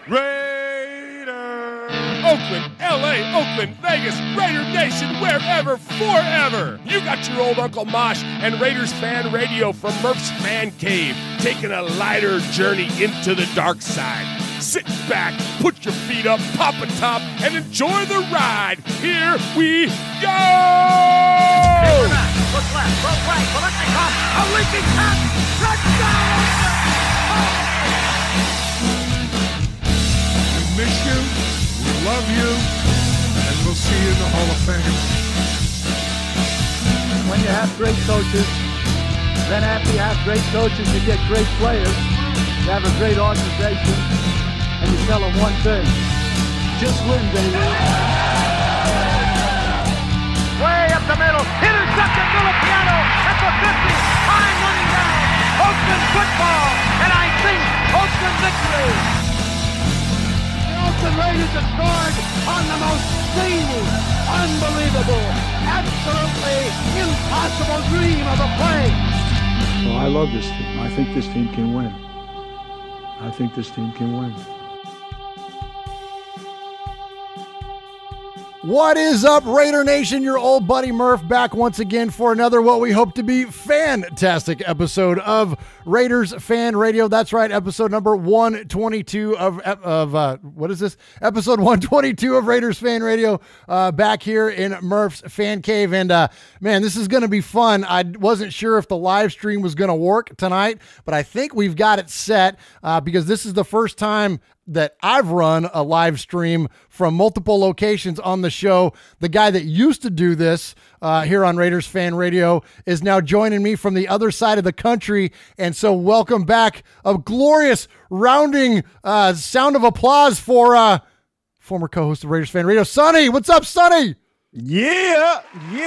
Raider! Oakland, LA, Oakland, Vegas, Raider Nation, wherever, forever! You got your old Uncle Mosh and Raiders Fan Radio from Murph's Fan Cave, taking a lighter journey into the dark side. Sit back, put your feet up, pop a top, and enjoy the ride. Here we go! Look left, look right, Kolesnikov, a leaking pass, touchdown! We miss you, we love you, and we'll see you in the Hall of Fame. When you have great coaches, then after you have great coaches, you get great players. You have a great organization, and you tell them one thing: just win, baby. Way up the middle, intercepted Filipiano at the 50, time running down, Oakland football, and I think Oakland victory. The Oakland Raiders have scored on the most zany, unbelievable, absolutely impossible dream of a play. Well, I love this team. I think this team can win. I think this team can win. What is up, Raider Nation? Your old buddy Murph back once again for another what we hope to be fantastic episode of Raiders Fan Radio. That's right, episode number 122 of what is this? Episode 122 of Raiders Fan Radio, back here in Murph's Fan Cave. And man, this is going to be fun. I wasn't sure if the live stream was going to work tonight, but I think we've got it set because this is the first time that I've run a live stream from multiple locations on the show. The guy that used to do this here on Raiders Fan Radio is now joining me from the other side of the country. And so welcome back. A glorious rounding sound of applause for former co-host of Raiders Fan Radio, Sonny. What's up, Sonny? Yeah.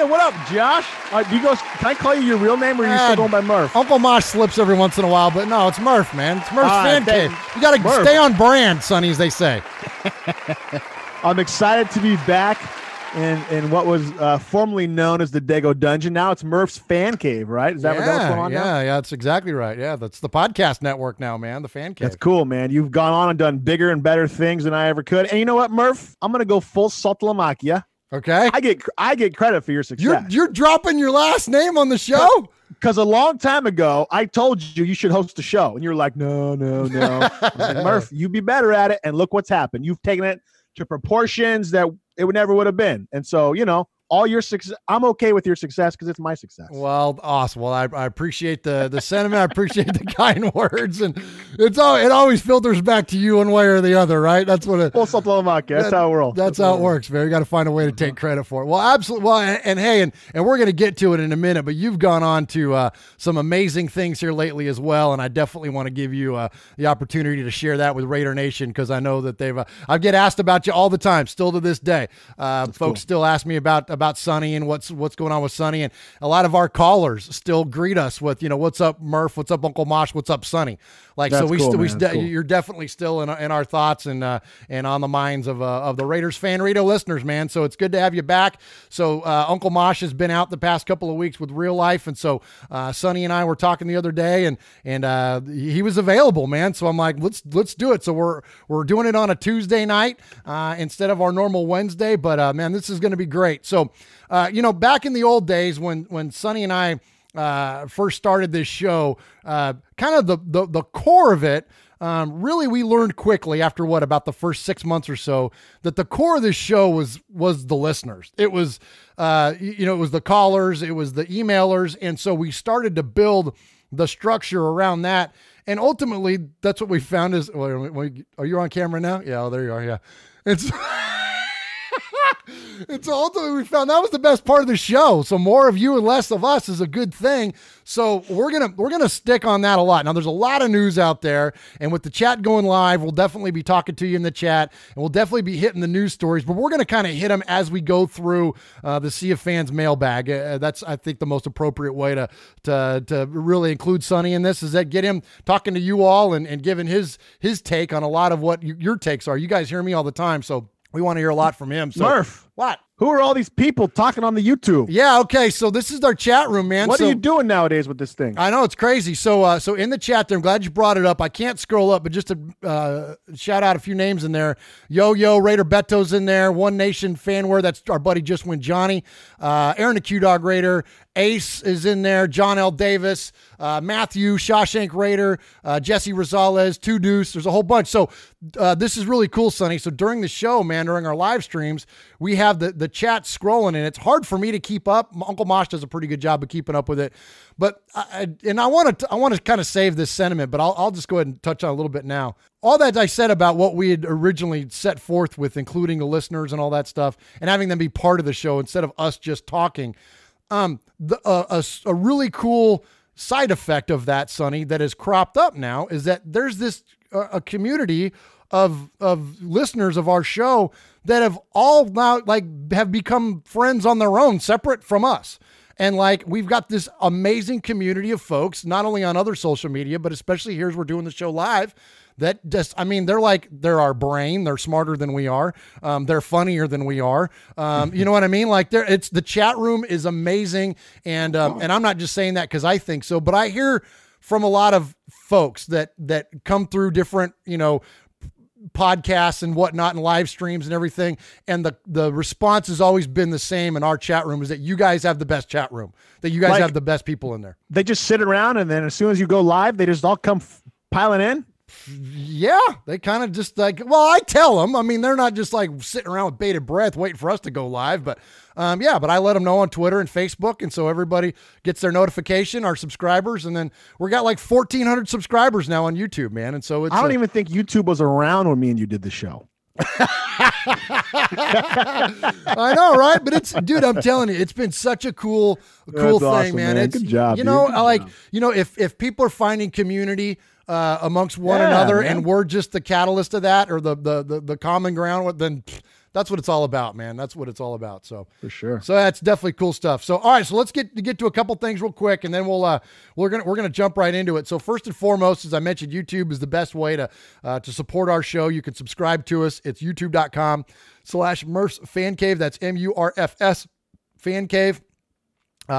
What up, Josh? Can I call you your real name, or are you still going by Murph? Uncle Mosh slips every once in a while, but no, it's Murph, man. It's Murph's Fan Cave. You got to stay on brand, Sonny, as they say. I'm excited to be back in what was formerly known as the Dago Dungeon. Now it's Murph's Fan Cave, right? Is that what's going on now? Yeah, that's exactly right. Yeah, that's the podcast network now, man, the Fan Cave. That's cool, man. You've gone on and done bigger and better things than I ever could. And you know what, Murph? I'm going to go full Saltalamacchia. Okay. I get credit for your success. You're dropping your last name on the show? Because a long time ago, I told you should host a show. And you're like, no. I'm like, Murph, you be better at it. And look what's happened. You've taken it to proportions that it never would have been. And so, all your success, I'm okay with your success because it's my success. Well, awesome. Well, I appreciate the sentiment. I appreciate the kind words, and it always filters back to you one way or the other, right? That's what it. That's how it rolls. That's how it works, man. You got to find a way to take credit for it. Well, absolutely. Well, and hey, and we're going to get to it in a minute, but you've gone on to some amazing things here lately as well, and I definitely want to give you the opportunity to share that with Raider Nation because I know that I get asked about you all the time, still to this day. Folks cool. Still ask me about Sonny and what's going on with Sonny, and a lot of our callers still greet us with what's up Murph, what's up Uncle Mosh, what's up Sonny. That's so cool. You're definitely still in our thoughts and on the minds of the Raiders Fan Radio listeners, man. So it's good to have you back. So Uncle Mosh has been out the past couple of weeks with real life, and so Sonny and I were talking the other day, and he was available, man. So I'm like, let's do it. So we're doing it on a Tuesday night instead of our normal Wednesday, but man, this is going to be great. So back in the old days when Sonny and I first started this show, kind of the core of it, really we learned quickly after about the first 6 months or so that the core of this show was the listeners. It was, it was the callers, it was the emailers. And so we started to build the structure around that. And ultimately that's what we found is, are you on camera now? Yeah, there you are. Yeah. And so ultimately we found that was the best part of the show. So more of you and less of us is a good thing. So we're gonna stick on that a lot. Now there's a lot of news out there, and with the chat going live, we'll definitely be talking to you in the chat, and we'll definitely be hitting the news stories. But we're gonna kind of hit them as we go through the Sea of Fans mailbag. That's I think the most appropriate way to really include Sonny in this is that get him talking to you all and giving his take on a lot of what your takes are. You guys hear me all the time, so we want to hear a lot from him. So, Murph, what? Who are all these people talking on the YouTube? Yeah, okay. So this is our chat room, man. What are you doing nowadays with this thing? I know it's crazy. So so in the chat there, I'm glad you brought it up. I can't scroll up, but just to shout out a few names in there. Yo, Raider Beto's in there. One Nation Fanware, that's our buddy Just Win Johnny. Aaron the Q-Dog Raider. Ace is in there. John L. Davis. Matthew, Shawshank Raider. Jesse Rosales. Two Deuce. There's a whole bunch. So this is really cool, Sonny. So during the show, man, during our live streams, we have the chat scrolling, and it's hard for me to keep up. Uncle Mosh does a pretty good job of keeping up with it. But I want to kind of save this sentiment, but I'll just go ahead and touch on a little bit now. All that I said about what we had originally set forth with, including the listeners and all that stuff, and having them be part of the show instead of us just talking. A really cool side effect of that, Sonny, that has cropped up now is that there's this a community of listeners of our show that have all now have become friends on their own, separate from us. And we've got this amazing community of folks, not only on other social media, but especially here as we're doing the show live, that just, they're our brain. They're smarter than we are. They're funnier than we are. You know what I mean? It's the chat room is amazing. And I'm not just saying that because I think so, but I hear from a lot of folks that come through different, podcasts and whatnot and live streams and everything. And the response has always been the same in our chat room, is that you guys have the best chat room, that you guys have the best people in there. They just sit around, and then as soon as you go live, they just all come piling in. Yeah, they kind of just I tell them, they're not just sitting around with bated breath waiting for us to go live, but but I let them know on Twitter and Facebook, and so everybody gets their notification, our subscribers, and then we got 1,400 subscribers now on YouTube, man, and so it's I don't even think YouTube was around when me and you did the show. I know, right? But dude, I'm telling you, it's been such a cool thing, awesome, man. It's good job. If people are finding community amongst one another, man, and we're just the catalyst of that, or the common ground, then that's what it's all about, man. That's what it's all about. So for sure. So that's definitely cool stuff. So all right, so let's get to a couple things real quick, and then we're gonna jump right into it. So first and foremost, as I mentioned, YouTube is the best way to support our show. You can subscribe to us. It's youtube.com/Murph's Fan Cave. That's MURFS Fan Cave.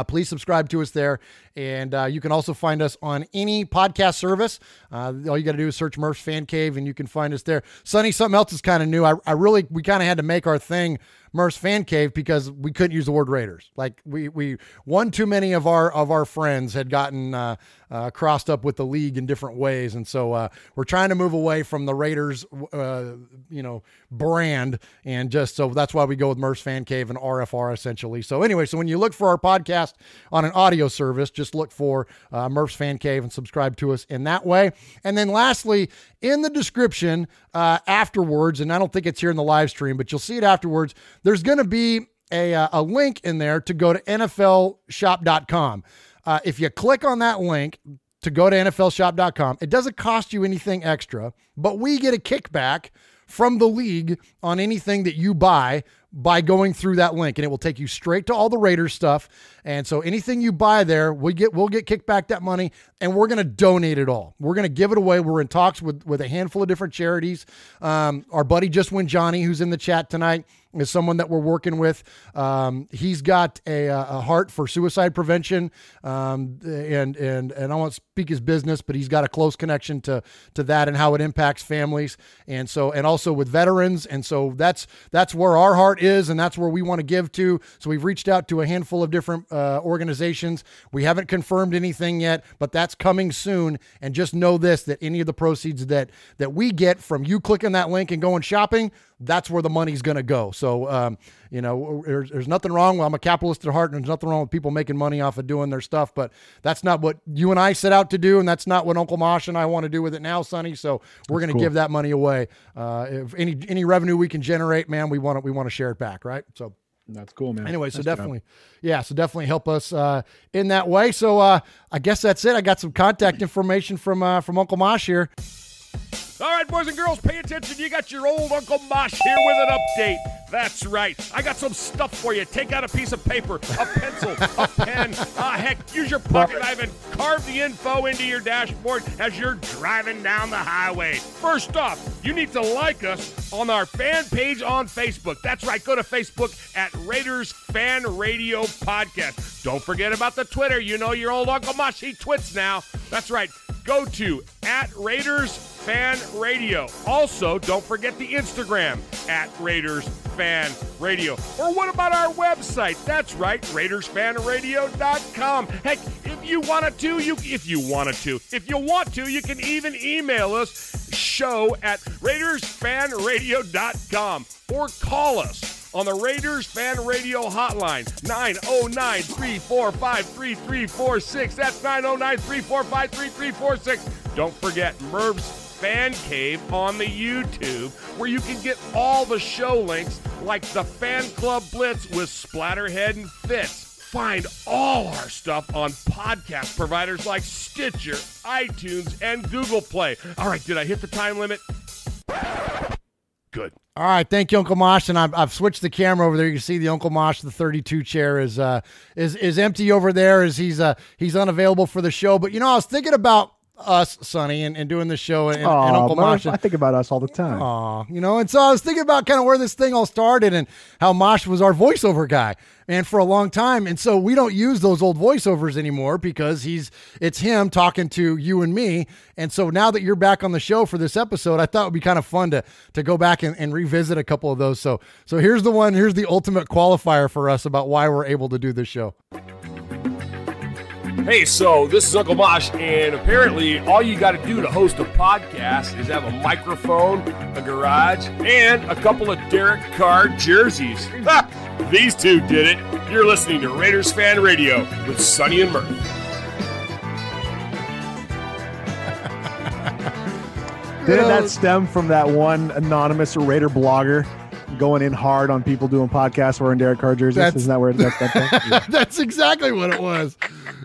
Please subscribe to us there. And you can also find us on any podcast service. All you got to do is search Murph's Fan Cave, and you can find us there. Sonny, something else is kind of new. We kind of had to make our thing Murph's Fan Cave because we couldn't use the word Raiders. We one too many of our friends had gotten crossed up with the league in different ways, and so we're trying to move away from the Raiders, brand, and just so that's why we go with Murph's Fan Cave and RFR essentially. So anyway, so when you look for our podcast on an audio service, just look for Murph's Fan Cave and subscribe to us in that way. And then lastly, in the description afterwards, and I don't think it's here in the live stream, but you'll see it afterwards, there's going to be a link in there to go to NFLshop.com. If you click on that link to go to NFLshop.com, it doesn't cost you anything extra, but we get a kickback from the league on anything that you buy by going through that link, and it will take you straight to all the Raiders stuff. And so anything you buy there, we'll get kicked back that money, and we're going to donate it all. We're going to give it away. We're in talks with a handful of different charities. Our buddy Just Win Johnny, who's in the chat tonight, is someone that we're working with. He's got a heart for suicide prevention, and I won't speak his business, but he's got a close connection to that and how it impacts families, and also with veterans, and so that's where our heart is, and that's where we want to give to. So we've reached out to a handful of different organizations. We haven't confirmed anything yet, but that's coming soon. And just know this, that any of the proceeds that we get from you clicking that link and going shopping, that's where the money's going to go. So, there's nothing wrong. Well, I'm a capitalist at heart, and there's nothing wrong with people making money off of doing their stuff, but that's not what you and I set out to do. And that's not what Uncle Mosh and I want to do with it now, Sonny. So we're going to give that money away. If any revenue we can generate, man, we want to share it back. Right. So that's cool, man. Anyway, so definitely help us in that way. So I guess that's it. I got some contact information from Uncle Mosh here. All right, boys and girls, pay attention. You got your old Uncle Mosh here with an update. That's right. I got some stuff for you. Take out a piece of paper, a pencil, a pen. Heck, use your pocket knife and carve the info into your dashboard as you're driving down the highway. First off, you need to like us on our fan page on Facebook. That's right. Go to Facebook at Raiders Fan Radio Podcast. Don't forget about the Twitter. You know your old Uncle Mosh, he twits now. That's right. Go to at Raiders Fan Radio. Also, don't forget the Instagram at Raiders Fan Radio. Or what about our website? That's right, RaidersFanRadio.com. Heck, if you want to, you can even email us, show at RaidersFanRadio.com, or call us on the Raiders Fan Radio hotline, 909-345-3346. That's 909-345-3346. Don't forget Merv's Fan Cave on the YouTube, where you can get all the show links like the Fan Club Blitz with Splatterhead and Fitz. Find all our stuff on podcast providers like Stitcher, iTunes, and Google Play. All right, did I hit the time limit? Good. All right, thank you, Uncle Mosh, and I've switched the camera over there. You can see the Uncle Mosh, the 32 chair is empty over there as he's unavailable for the show. But I was thinking about us, Sonny, and doing the show and Uncle Mosh. I think about us all the time. And so I was thinking about kind of where this thing all started and how Mosh was our voiceover guy, and for a long time. And so we don't use those old voiceovers anymore because it's him talking to you and me. And so now that you're back on the show for this episode, I thought it would be kind of fun to go back and revisit a couple of those. So here's the ultimate qualifier for us about why we're able to do this show. Hey, so this is Uncle Mosh, and apparently all you got to do to host a podcast is have a microphone, a garage, and a couple of Derek Carr jerseys. These two did it. You're listening to Raiders Fan Radio with Sonny and Murph. Didn't that stem from that one anonymous Raider blogger going in hard on people doing podcasts wearing Derek Carr jerseys? Isn't that where that's that thing? Yeah. That's exactly what it was.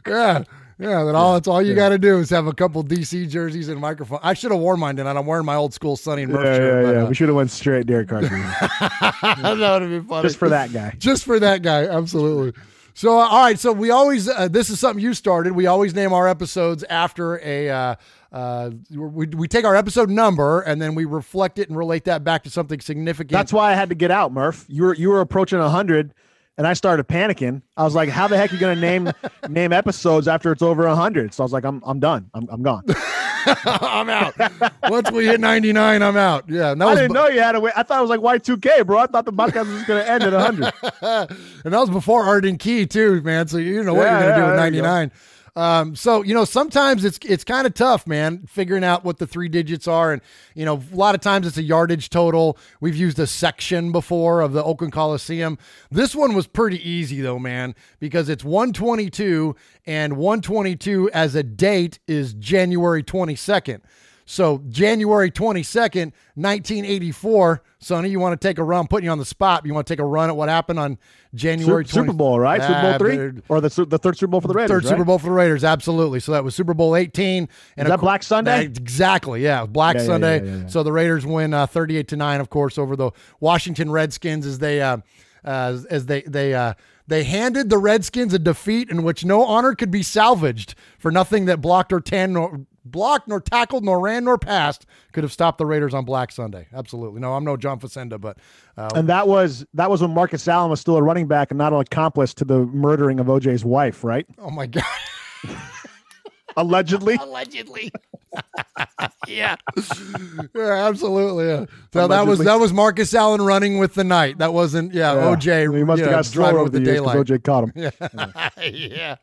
Yeah. That's all you got to do is have a couple DC jerseys and a microphone. I should have worn mine tonight. I'm wearing my old school Sonny and Murph shirt. Yeah. We should have went straight Derek Carr. That would have been funny. Just for that guy. Absolutely. So, all right. So we always, this is something you started. We always name our episodes after we take our episode number and then we reflect it and relate that back to something significant. That's why I had to get out, Murph. You were approaching 100. And I started panicking. I was like, how the heck are you going to name episodes after it's over 100? So I was like, I'm done. I'm gone. I'm out. Once we hit 99, I'm out. Yeah. I didn't know you had to wait. I thought it was like Y2K, bro. I thought the podcast was going to end at 100. And that was before Arden Key too, man. So you know what you're going to do with 99. So, sometimes it's kind of tough, man, figuring out what the three digits are. And, a lot of times it's a yardage total. We've used a section before of the Oakland Coliseum. This one was pretty easy though, man, because it's 122 and 122 as a date is January 22nd. So January 22nd, 1984, Sonny, you want to take a run? I'm putting you on the spot. You want to take a run at what happened on January 20th? Super Bowl, right? Super Bowl 3? Or the third Super Bowl for the Raiders, Third Super Bowl for the Raiders, absolutely. So that was Super Bowl 18. And is that Black Sunday? Exactly, yeah. Black Sunday. Yeah. So the Raiders win 38-9, of course, over the Washington Redskins as they handed the Redskins a defeat in which no honor could be salvaged, for nothing that blocked nor tackled nor ran nor passed could have stopped the Raiders on Black Sunday. Absolutely. No, I'm no John Facenda, but and that was when Marcus Allen was still a running back and not an accomplice to the murdering of OJ's wife, right? Oh my God. Allegedly. Yeah, absolutely. Yeah. So allegedly. that was Marcus Allen running with the night. That wasn't OJ. He must have got driving over the daylight. OJ caught him. Yeah.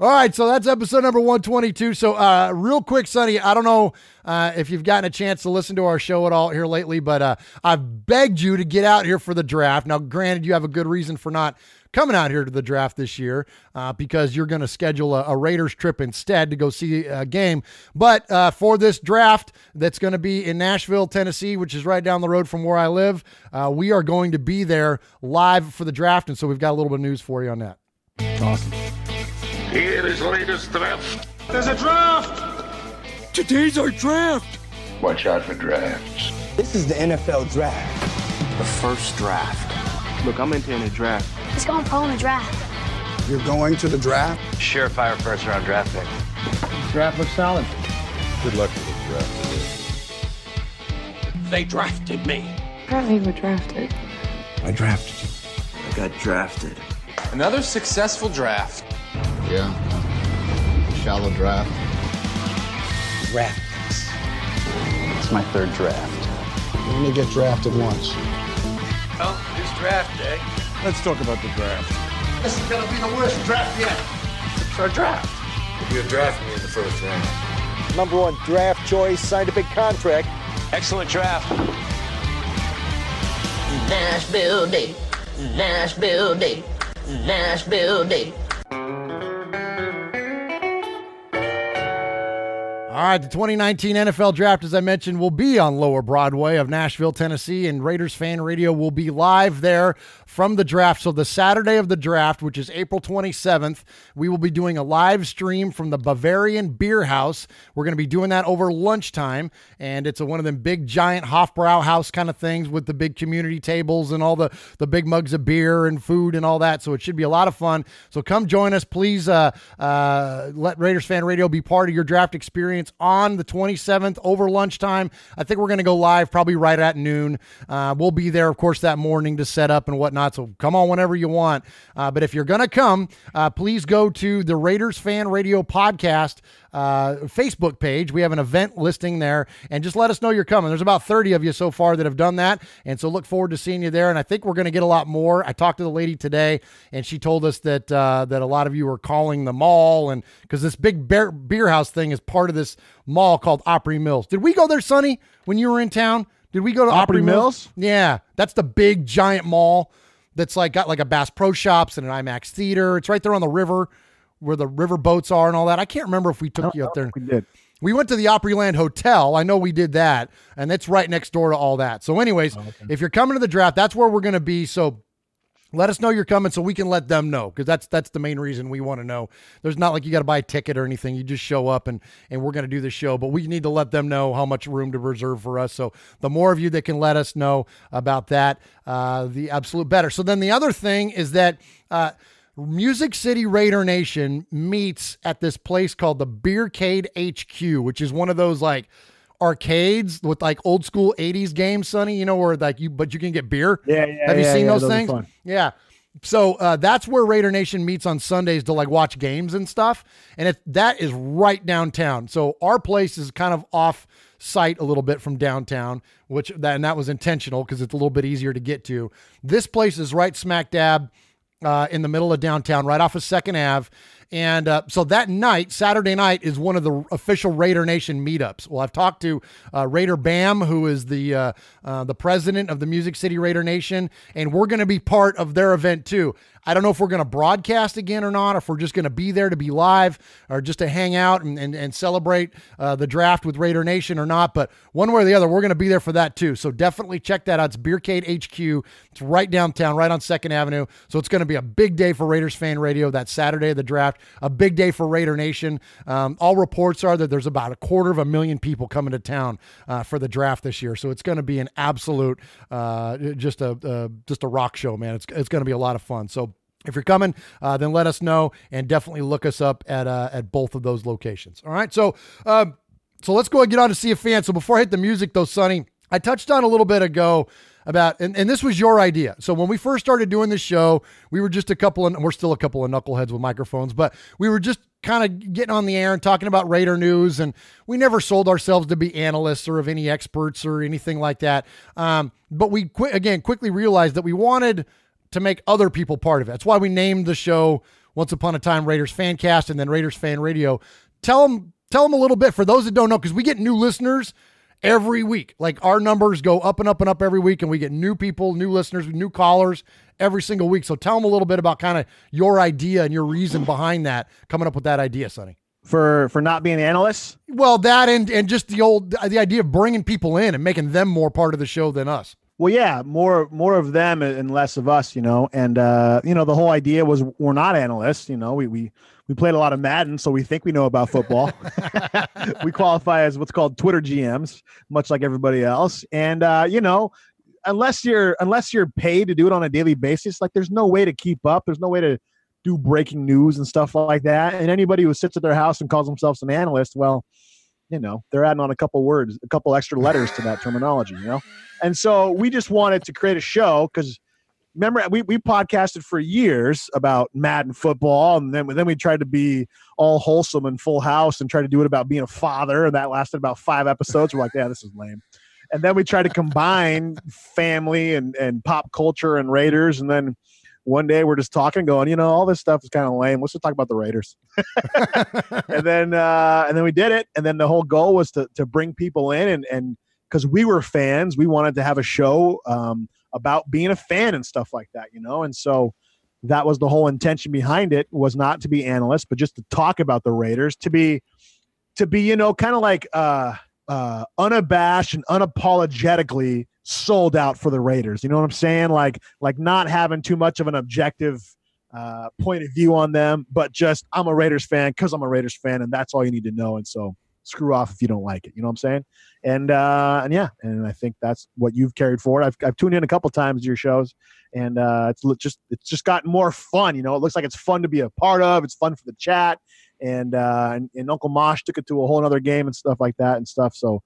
All right, so that's episode number 122. So real quick, Sonny, I don't know if you've gotten a chance to listen to our show at all here lately, but I've begged you to get out here for the draft. Now, granted, you have a good reason for not coming out here to the draft this year because you're going to schedule a Raiders trip instead to go see a game. But for this draft that's going to be in Nashville, Tennessee, which is right down the road from where I live, we are going to be there live for the draft, and so we've got a little bit of news for you on that. Awesome. Here is latest draft. There's a draft! Today's our draft! Watch out for drafts. This is the NFL Draft. The first draft. Look, I'm entering a draft. He's going pro in the draft. You're going to the draft? Sure, if I were first round draft pick. Draft looks solid. Good luck with the draft. They drafted me. Apparently you were drafted. I drafted you. I got drafted. Another successful draft. Yeah. Shallow draft. Draft picks. It's my third draft. You only get drafted once. Well, it's draft day. Let's talk about the draft. This is going to be the worst draft yet. It's our draft. You drafted me in the first round. Number one draft choice, signed a big contract. Excellent draft. Nashville Day. Nashville Day. Nashville Day. All right, the 2019 NFL Draft, as I mentioned, will be on Lower Broadway of Nashville, Tennessee, and Raiders Fan Radio will be live there from the draft. So the Saturday of the draft, which is April 27th, we will be doing a live stream from the Bavarian Beer House. We're going to be doing that over lunchtime, and it's one of them big, giant Hofbrauhaus kind of things with the big community tables and all the big mugs of beer and food and all that. So it should be a lot of fun. So come join us. Please let Raiders Fan Radio be part of your draft experience on the 27th over lunchtime. I think we're going to go live probably right at noon. We'll be there, of course, that morning to set up and whatnot. So come on whenever you want. But if you're going to come, please go to the Raiders Fan Radio podcast Facebook page. We have an event listing there, and just let us know you're coming. There's about 30 of you so far that have done that, and so look forward to seeing you there. And I think we're going to get a lot more. I talked to the lady today, and she told us that that a lot of you are calling the mall, and because this big beer house thing is part of this mall called Opry Mills. Did we go there, Sonny, when you were in town? Did we go to Opry Mills? Yeah, that's the big giant mall that's like got like a Bass Pro Shops and an IMAX theater. It's right there on the river where the river boats are and all that. I can't remember if we took you up there. We did. We went to the Opryland Hotel. I know we did that, and it's right next door to all that. So anyways, if you're coming to the draft, that's where we're going to be. So let us know you're coming so we can let them know, because that's the main reason we want to know. There's not like you got to buy a ticket or anything. You just show up and we're going to do the show, but we need to let them know how much room to reserve for us. So the more of you that can let us know about that, the absolute better. So then the other thing is that Music City Raider Nation meets at this place called the Beercade HQ, which is one of those like arcades with like old school 80s games, Sonny, you know, where like you can get beer. Yeah. Have you seen those things? Yeah. So that's where Raider Nation meets on Sundays to like watch games and stuff. And that is right downtown. So our place is kind of off site a little bit from downtown, and that was intentional because it's a little bit easier to get to. This place is right smack dab in the middle of downtown, right off of 2nd Ave. And so that night, Saturday night, is one of the official Raider Nation meetups. Well, I've talked to Raider Bam, who is the president of the Music City Raider Nation, and we're going to be part of their event too. I don't know if we're going to broadcast again or not, or if we're just going to be there to be live or just to hang out and celebrate the draft with Raider Nation or not. But one way or the other, we're going to be there for that too. So definitely check that out. It's Beercade HQ. It's right downtown, right on 2nd Avenue. So it's going to be a big day for Raiders Fan Radio that Saturday of the draft, a big day for Raider Nation. All reports are that there's about 250,000 people coming to town for the draft this year. So it's going to be an absolute, just a rock show, man. It's going to be a lot of fun. So if you're coming, then let us know, and definitely look us up at both of those locations. All right. So let's go and get on to See a Fan. So before I hit the music though, Sonny, I touched on a little bit ago about, and this was your idea. So when we first started doing this show, we were just we're still a couple of knuckleheads with microphones, but we were just kind of getting on the air and talking about Raider news. And we never sold ourselves to be analysts or of any experts or anything like that. But we quickly realized that we wanted to make other people part of it. That's why we named the show Once Upon a Time Raiders Fancast and then Raiders Fan Radio. Tell them a little bit for those that don't know, because we get new listeners every week. Like our numbers go up and up and up every week, and we get new people, new listeners, new callers every single week. So tell them a little bit about kind of your idea and your reason behind that, coming up with that idea, Sonny. For not being analysts? Well, that and just the idea of bringing people in and making them more part of the show than us. Well, yeah, more of them and less of us, you know. And the whole idea was we're not analysts, you know. We played a lot of Madden, so we think we know about football. We qualify as what's called Twitter GMs, much like everybody else. And unless you're paid to do it on a daily basis, like there's no way to keep up. There's no way to do breaking news and stuff like that. And anybody who sits at their house and calls themselves an analyst, well, they're adding on a couple words, a couple extra letters to that terminology, And so we just wanted to create a show because remember we podcasted for years about Madden football, and then we tried to be all wholesome and Full House and try to do it about being a father, and that lasted about 5 episodes. We're like, yeah, this is lame. And then we tried to combine family and pop culture and Raiders, and then one day we're just talking, going, all this stuff is kind of lame. Let's just talk about the Raiders. and then we did it. And then the whole goal was to bring people in, and because we were fans, we wanted to have a show about being a fan and stuff like that, And so that was the whole intention behind it, was not to be analysts, but just to talk about the Raiders, to be kind of like unabashed and unapologetically sold out for the Raiders. You know what I'm saying? Like not having too much of an objective point of view on them, but just I'm a Raiders fan because I'm a Raiders fan, and that's all you need to know. And so screw off if you don't like it. You know what I'm saying? And I think that's what you've carried forward. I've tuned in a couple times to your shows, and it's just gotten more fun. It looks like it's fun to be a part of. It's fun for the chat, and Uncle Mosh took it to a whole other game and stuff like that and stuff. So.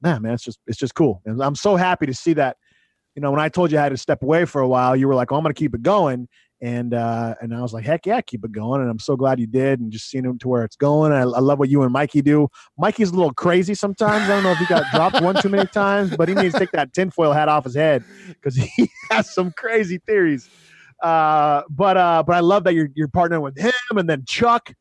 Man, it's just cool. And I'm so happy to see that, when I told you I had to step away for a while, you were like, oh, I'm going to keep it going. And I was like, heck yeah, keep it going. And I'm so glad you did. And just seeing him to where it's going. And I love what you and Mikey do. Mikey's a little crazy sometimes. I don't know if he got dropped one too many times, but he needs to take that tinfoil hat off his head because he has some crazy theories. But I love that you're partnering with him. And then Chuck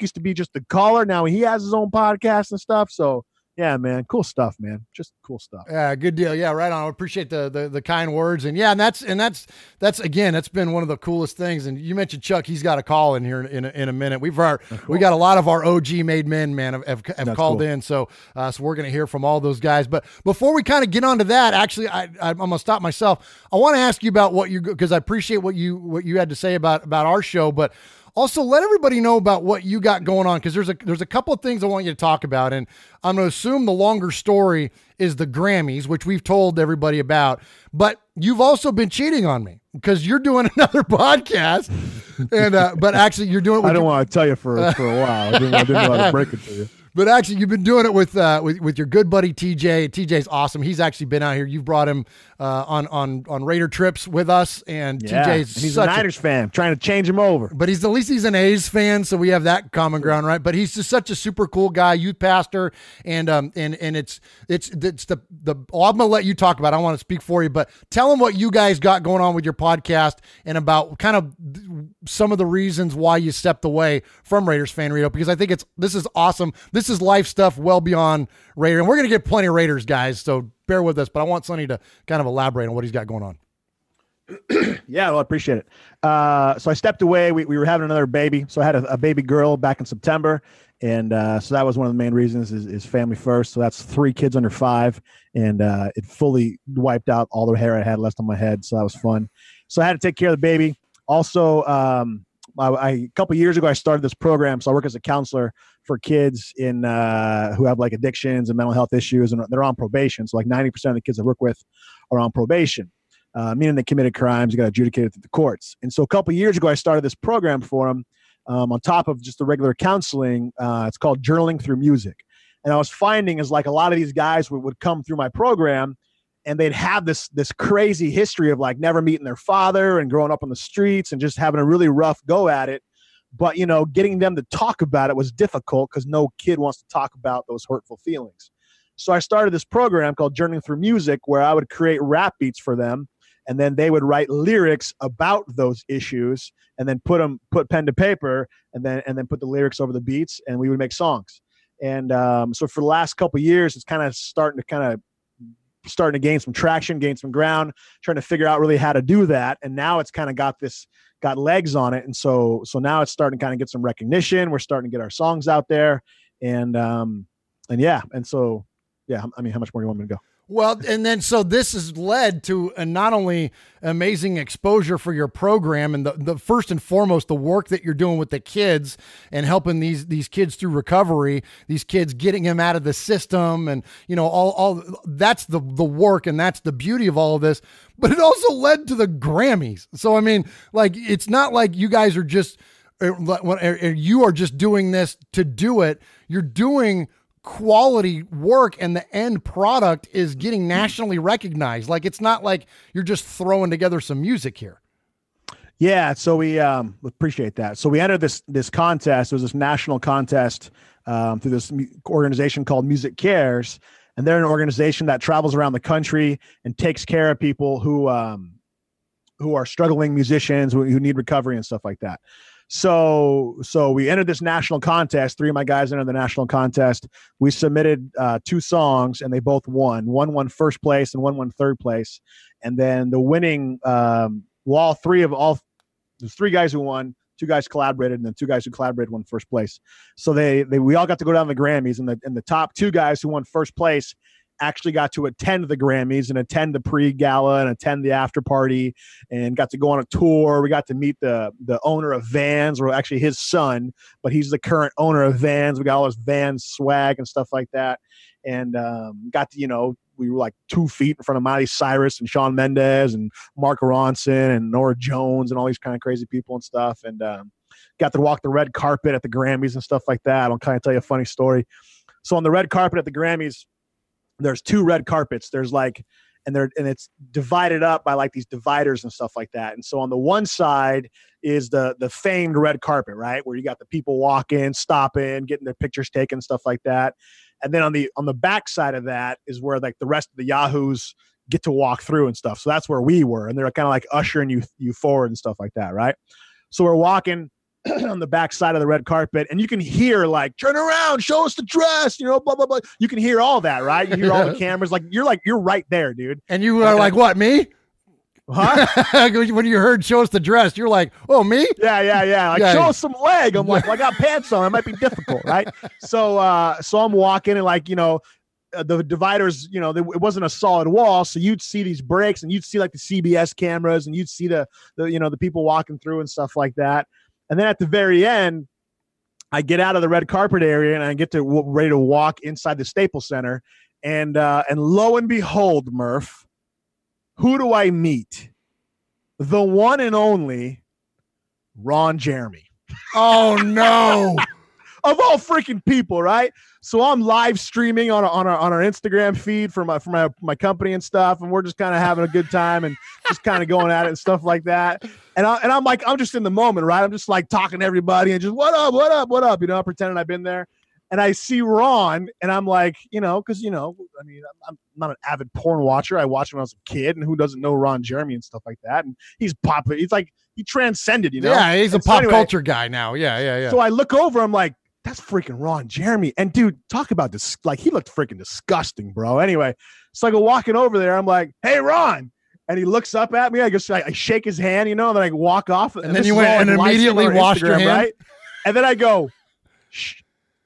used to be just the caller. Now he has his own podcast and stuff. So, yeah, man. Cool stuff, man. Just cool stuff. Yeah, good deal. Yeah, right on. I appreciate the kind words. And yeah, and that's again, that's been one of the coolest things. And you mentioned Chuck, he's got a call in here in a minute. We got a lot of our OG made men, man, have called in. So we're going to hear from all those guys. But before we kind of get onto that, actually, I'm going to stop myself. I want to ask you about because I appreciate what you had to say about our show, but also, let everybody know about what you got going on, because there's a couple of things I want you to talk about, and I'm going to assume the longer story is the Grammys, which we've told everybody about, but you've also been cheating on me because you're doing another podcast, and but actually you're doing it with I don't want to tell you for a while. I didn't know how to break it to you. But actually, you've been doing it with your good buddy TJ. TJ's awesome. He's actually been out here. You've brought him on Raider trips with us, and he's a Niners fan. Trying to change him over, but at least he's an A's fan, so we have that common ground, right? But he's just such a super cool guy, youth pastor, and it's the well, I'm gonna let you talk about it. I don't want to speak for you, but tell him what you guys got going on with your podcast and about kind of some of the reasons why you stepped away from Raiders Fan Radio, because I think this is awesome. This is life stuff well beyond Raider, and we're going to get plenty of Raiders guys, so bear with us, but I want Sonny to kind of elaborate on what he's got going on. Yeah, well, I appreciate it. So I stepped away. We were having another baby, so I had a baby girl back in September, and so that was one of the main reasons is family first. So that's 3 kids under 5, and it fully wiped out all the hair I had left on my head, so that was fun. So I had to take care of the baby. Also, a couple of years ago, I started this program. So I work as a counselor for kids who have like addictions and mental health issues, and they're on probation. So like 90% of the kids I work with are on probation, meaning they committed crimes, you got adjudicated through the courts. And so a couple of years ago, I started this program for them on top of just the regular counseling. It's called Journaling Through Music. And I was finding is like a lot of these guys would come through my program, and they'd have this crazy history of like never meeting their father and growing up on the streets and just having a really rough go at it. But, getting them to talk about it was difficult because no kid wants to talk about those hurtful feelings. So I started this program called Journeying Through Music, where I would create rap beats for them, and then they would write lyrics about those issues, and then put pen to paper, and then put the lyrics over the beats, and we would make songs. And so for the last couple of years, it's kind of starting to gain some traction, gain some ground, trying to figure out really how to do that. And now it's kind of got legs on it. And so now it's starting to kind of get some recognition. We're starting to get our songs out there. And yeah. And so, yeah, I mean, how much more do you want me to go? Well, and then so this has led to not only amazing exposure for your program and the first and foremost, the work that you're doing with the kids and helping these kids through recovery, these kids getting them out of the system, and all that's the work, and that's the beauty of all of this. But it also led to the Grammys. So I mean, like, it's not like you guys are just you are just doing this to do it. You're doing quality work, and the end product is getting nationally recognized. Like, it's not like you're just throwing together some music here. Yeah, so we appreciate that. So we entered this contest. It was this national contest through this organization called Music Cares, and they're an organization that travels around the country and takes care of people who are struggling musicians who need recovery and stuff like that. So we entered this national contest. 3 of my guys entered the national contest. We submitted 2 songs, and they both won. One won first place, and one won third place. And then the winning, there's 3 guys who won. 2 guys collaborated, and then 2 guys who collaborated won first place. So we all got to go down to the Grammys, and the top 2 guys who won first place actually got to attend the Grammys and attend the pre-gala and attend the after party, and got to go on a tour. We got to meet the owner of Vans, or actually his son, but he's the current owner of Vans. We got all his Vans swag and stuff like that. And got to, we were like 2 feet in front of Miley Cyrus and Shawn Mendes and Mark Ronson and Norah Jones and all these kind of crazy people and stuff. And got to walk the red carpet at the Grammys and stuff like that. I'll kind of tell you a funny story. So on the red carpet at the Grammys, there's 2 red carpets. There's like, and it's divided up by like these dividers and stuff like that. And so on the one side is the famed red carpet, right? Where you got the people walking, stopping, getting their pictures taken, stuff like that. And then on the back side of that is where like the rest of the Yahoos get to walk through and stuff. So that's where we were. And they're kind of like ushering you forward and stuff like that, right? So we're walking on the back side of the red carpet, and you can hear like, turn around, show us the dress, blah, blah, blah. You can hear all that, right? You hear all the cameras. You're right there, dude. And you are like, what, me? Huh? When you heard show us the dress, you're like, oh, me? Yeah. Like, show us some leg. I'm like, well, I got pants on. It might be difficult, right? So I'm walking, and like, the dividers, it wasn't a solid wall, so you'd see these breaks, and you'd see like the CBS cameras, and you'd see the people walking through and stuff like that. And then at the very end, I get out of the red carpet area, and I get to ready to walk inside the Staples Center, and lo and behold, Murph, who do I meet? The one and only Ron Jeremy. Oh no! Of all freaking people, right? So I'm live streaming on our Instagram feed for my company and stuff, and we're just kind of having a good time and just kind of going at it and stuff like that. And I'm like, I'm just in the moment, right? I'm just like talking to everybody and just what up, I'm pretending I've been there. And I see Ron, and I'm like, because I mean, I'm not an avid porn watcher. I watched when I was a kid, and who doesn't know Ron Jeremy and stuff like that? And he's popular. He's like, he transcended, Yeah, he's a pop culture guy now. Yeah. So I look over, I'm like, that's freaking Ron Jeremy. And dude, talk about this. Like, he looked freaking disgusting, bro. Anyway, so I go walking over there. I'm like, hey, Ron. And he looks up at me. I shake his hand, and then I walk off. And then you went and immediately washed your hand. Right? And then I go, shh,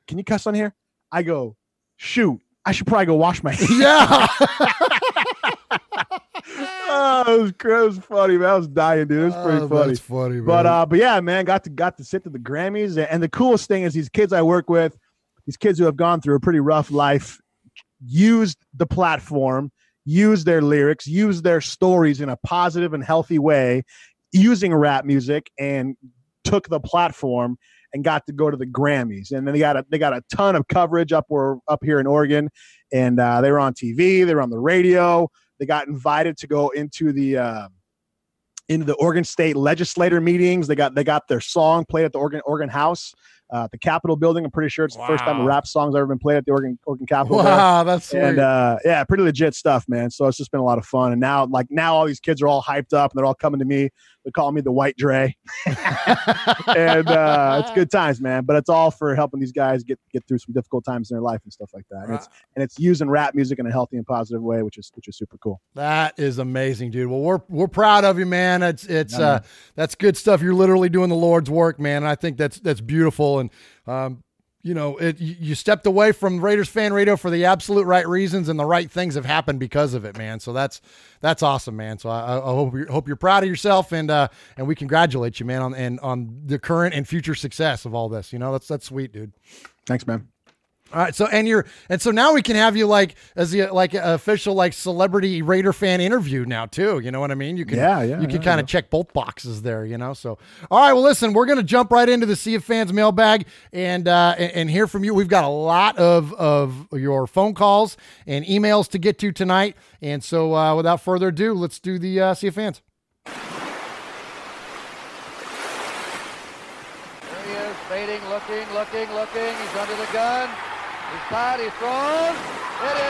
can you cuss on here? I go, shoot, I should probably go wash my hands. Yeah. Oh, it was funny, man. I was dying, dude. It was pretty funny. That's funny, man. But yeah, man, got to sit to the Grammys. And the coolest thing is these kids I work with, these kids who have gone through a pretty rough life, used the platform, used their lyrics, used their stories in a positive and healthy way, using rap music, and took the platform and got to go to the Grammys. And then they got a ton of coverage up here in Oregon, and they were on TV, they were on the radio. They got invited to go into the Oregon State legislator meetings. They got their song played at the Oregon House, the Capitol building. I'm pretty sure it's the first time a rap song's ever been played at the Oregon Capitol. Wow, that's sweet. And yeah, pretty legit stuff, man. So it's just been a lot of fun. And now all these kids are all hyped up, and they're all coming to me. They're calling me the White Dre. And it's good times, man. But it's all for helping these guys get through some difficult times in their life and stuff like that. And it's using rap music in a healthy and positive way, which is super cool. That is amazing, dude. Well, we're proud of you, man. It's that's good stuff. You're literally doing the Lord's work, man. And I think that's beautiful. And you stepped away from Raiders Fan Radio for the absolute right reasons, and the right things have happened because of it, man. So that's awesome, man. So I hope you're proud of yourself, and we congratulate you, man, on the current and future success of all this. That's sweet, dude. Thanks, man. All right, so now we can have you as the official celebrity Raider fan interview now too. You know what I mean? You can kind of check both boxes there. So all right, well listen, we're gonna jump right into the Sea of Fans mailbag and hear from you. We've got a lot of your phone calls and emails to get to tonight, and so without further ado, let's do the Sea of Fans. There he is, fading, looking. He's under the gun. He's caught, he's thrown. It is.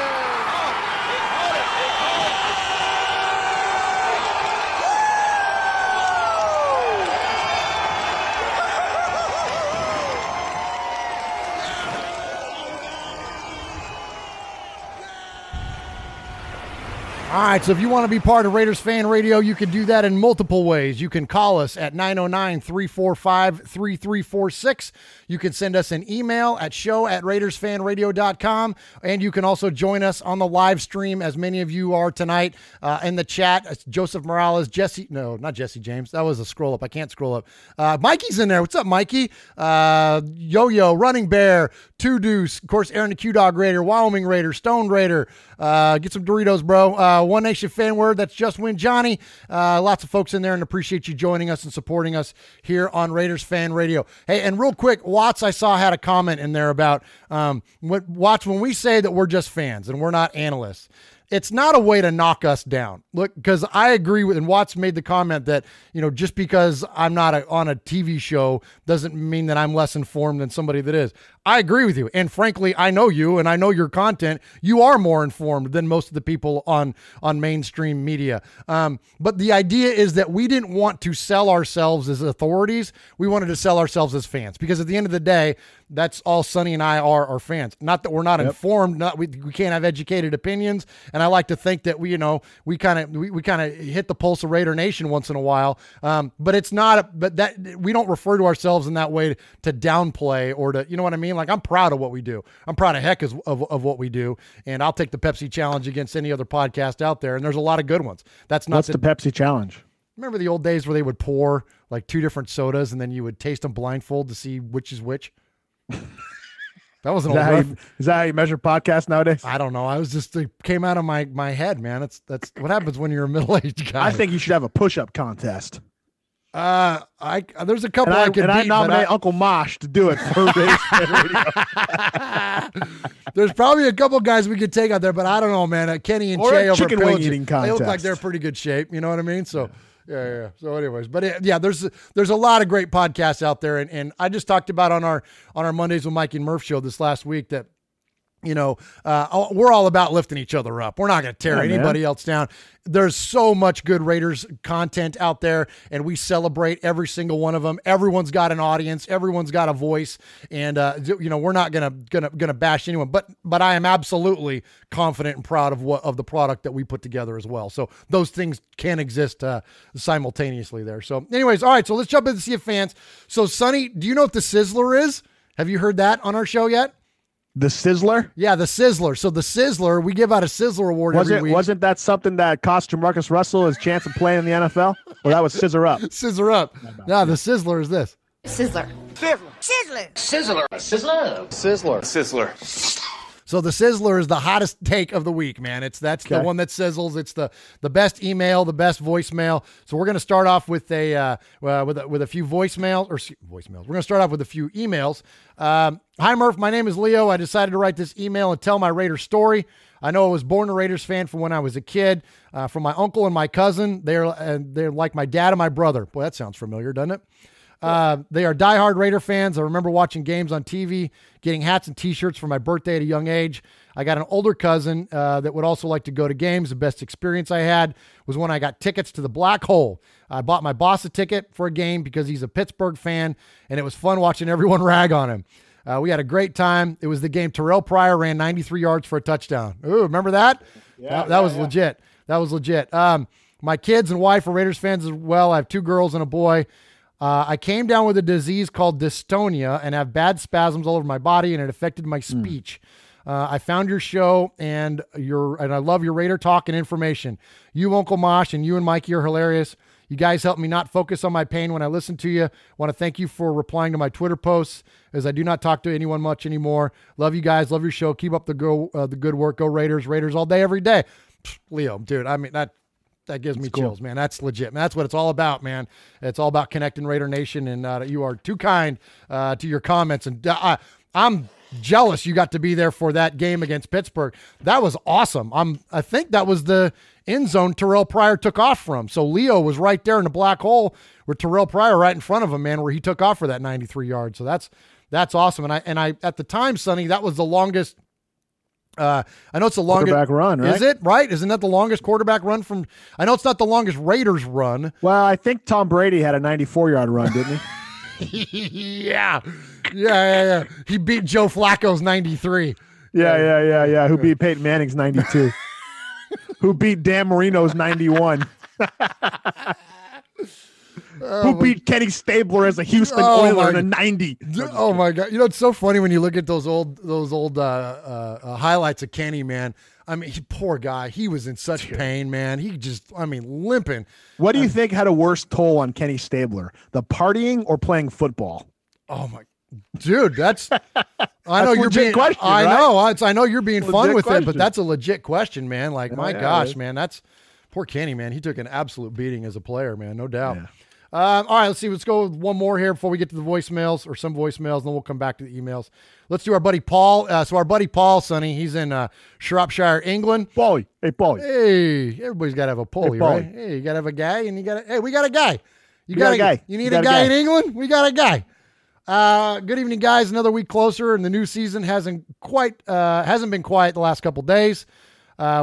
All right, so if you want to be part of Raiders Fan Radio, you can do that in multiple ways. You can call us at 909-345-3346. You can send us an email at show@RaidersFanRadio.com, and you can also join us on the live stream, as many of you are tonight, in the chat. It's Joseph Morales, not Jesse James. That was a scroll up. I can't scroll up. Mikey's in there. What's up, Mikey? Yo-Yo, Running Bear, Two Deuce, of course, Aaron the Q-Dog Raider, Wyoming Raider, Stone Raider. Get some Doritos, bro. One Nation Fan Word, that's Just Win Johnny. Lots of folks in there, and appreciate you joining us and supporting us here on Raiders Fan Radio. Hey, and real quick, Watts, I saw, had a comment in there about Watts, when we say that we're just fans and we're not analysts, it's not a way to knock us down. Look, because I agree with, and Watts made the comment that, just because I'm not on a TV show doesn't mean that I'm less informed than somebody that is. I agree with you. And frankly, I know you and I know your content. You are more informed than most of the people on mainstream media. But the idea is that we didn't want to sell ourselves as authorities. We wanted to sell ourselves as fans, because at the end of the day, that's all Sonny and I are fans. Not that we're not informed, we can't have educated opinions. And I like to think that we kind of hit the pulse of Raider Nation once in a while. But it's not, but that we don't refer to ourselves in that way to downplay or to, you know what I mean? Like, I'm proud of what we do. I'm proud of heck of what we do. And I'll take the Pepsi challenge against any other podcast out there. And there's a lot of good ones. What's the Pepsi challenge? Remember the old days where they would pour like two different sodas and then you would taste them blindfold to see which is which? That wasn't is that how you measure podcasts nowadays? I don't know. It came out of my head, man. That's what happens when you're a middle-aged guy. I think you should have a push-up contest. There's a couple I nominate Uncle Mosh to do it for Raiders Radio. There's probably a couple guys we could take out there, but I don't know, man. Kenny and Che over chicken wing eating contest. They look like they're in pretty good shape. You know what I mean? So. Yeah. So anyways, but there's a lot of great podcasts out there. And I just talked about on our Mondays with Mike and Murph show this last week that, we're all about lifting each other up. We're not going to tear anybody else down. There's so much good Raiders content out there, and we celebrate every single one of them. Everyone's got an audience. Everyone's got a voice, and we're not gonna bash anyone. But I am absolutely confident and proud of the product that we put together as well. So those things can exist simultaneously there. So anyways, all right. So let's jump into Sea of Fans. So Sonny, do you know what the Sizzler is? Have you heard that on our show yet? The Sizzler? Yeah, the Sizzler. So the Sizzler, we give out a Sizzler award every week. Wasn't that something that cost Marcus Russell his chance of playing in the NFL? Well, that was Scissor Up. Scissor Up. No, the Sizzler is this. Sizzler. Sizzler. Sizzler. Sizzler. Sizzler. Sizzler. So the Sizzler is the hottest take of the week, man. That's the one that sizzles. It's the best email, the best voicemail. So we're going to start off with a few voicemails. We're going to start off with a few emails. Hi, Murph. My name is Leo. I decided to write this email and tell my Raiders story. I know I was born a Raiders fan from when I was a kid. From my uncle and my cousin. They're like my dad and my brother. Boy, that sounds familiar, doesn't it? They are diehard Raider fans. I remember watching games on TV, getting hats and T-shirts for my birthday at a young age. I got an older cousin that would also like to go to games. The best experience I had was when I got tickets to the Black Hole. I bought my boss a ticket for a game because he's a Pittsburgh fan, and it was fun watching everyone rag on him. We had a great time. It was the game Terrell Pryor ran 93 yards for a touchdown. Ooh, remember that? Yeah, that was legit. That was legit. My kids and wife are Raiders fans as well. I have 2 girls and a boy. I came down with a disease called dystonia and have bad spasms all over my body, and it affected my speech. I found your show and I love your Raider talk and information. You, Uncle Mosh, and you and Mikey are hilarious. You guys help me not focus on my pain when I listen to you. Want to thank you for replying to my Twitter posts, as I do not talk to anyone much anymore. Love you guys. Love your show. Keep up the good work. Go Raiders. Raiders all day, every day. Leo, dude, I mean, that gives me chills, man. That's legit. Man, that's what it's all about, man. It's all about connecting Raider Nation, and you are too kind to your comments. And I'm jealous you got to be there for that game against Pittsburgh. That was awesome. I think that was the end zone Terrell Pryor took off from. So Leo was right there in the black hole with Terrell Pryor right in front of him, man, where he took off for that 93 yards. So that's awesome. And I at the time, Sonny, that was the longest. I know it's the longest quarterback run, right? Is it right? Isn't that the longest quarterback run from? I know it's not the longest Raiders run. Well, I think Tom Brady had a 94-yard run, didn't he? Yeah. He beat Joe Flacco's 93. Yeah. Who beat Peyton Manning's 92? Who beat Dan Marino's 91? Who beat Kenny Stabler as a Houston Oiler in a 90? Oh my God! You know, it's so funny when you look at those old highlights of Kenny, man. I mean, poor guy. He was in such pain, man. He just, limping. What do you think had a worse toll on Kenny Stabler? The partying or playing football? Oh my, dude, that's. I know you're being. Question, I right? know. I know you're being fun with question. it, but that's a legit question, man. Like, my gosh, man, that's poor Kenny, man. He took an absolute beating as a player, man. No doubt. Yeah. All right, let's see. Let's go with one more here before we get to the voicemails, or some voicemails, and then we'll come back to the emails. Let's do our buddy Paul. So our buddy Paul, Sonny, he's in Shropshire, England. Paulie. Hey, Paulie. Hey, everybody's got to have a Paulie, right? Hey, you got to have a guy, and we got a guy. You got a guy. You need a guy in England? We got a guy. Good evening, guys. Another week closer, and the new season hasn't been quiet the last couple days.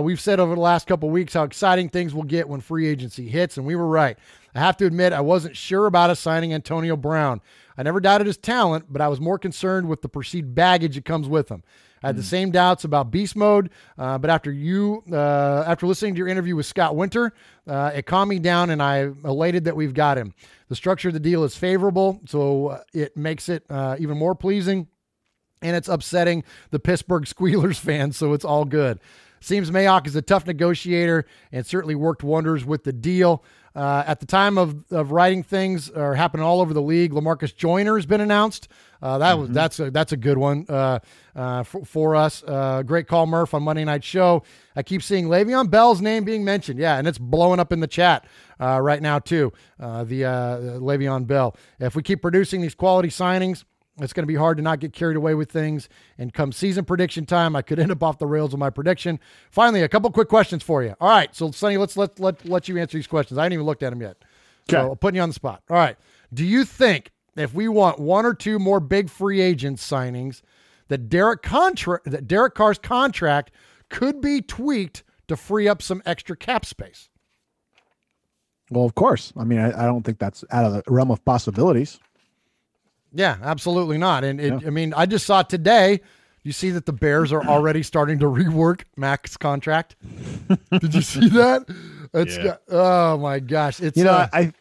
We've said over the last couple weeks how exciting things will get when free agency hits, and we were right. I have to admit, I wasn't sure about us signing Antonio Brown. I never doubted his talent, but I was more concerned with the perceived baggage that comes with him. I had the same doubts about beast mode, but after listening to your interview with Scott Winter, it calmed me down, and I'm elated that we've got him. The structure of the deal is favorable, so it makes it even more pleasing, and it's upsetting the Pittsburgh Squealers fans, so it's all good. Seems Mayock is a tough negotiator and certainly worked wonders with the deal. At the time of writing, things are happening all over the league. LaMarcus Joyner has been announced. That's a good one for us. Great call, Murph, on Monday Night Show. I keep seeing Le'Veon Bell's name being mentioned. Yeah, and it's blowing up in the chat right now too. The Le'Veon Bell. If we keep producing these quality signings, it's going to be hard to not get carried away with things. And come season prediction time, I could end up off the rails with my prediction. Finally, a couple quick questions for you. All right, so Sonny, let's let you answer these questions. I haven't even looked at them yet. Okay. So I'm putting you on the spot. All right. Do you think if we want one or two more big free agent signings, that Derek Carr's contract could be tweaked to free up some extra cap space? Well, of course. I mean, I don't think that's out of the realm of possibilities. Yeah, absolutely not. And I mean, I just saw today, you see that the Bears are already starting to rework Mac's contract. Did you see that? Oh my gosh. It's, go ahead.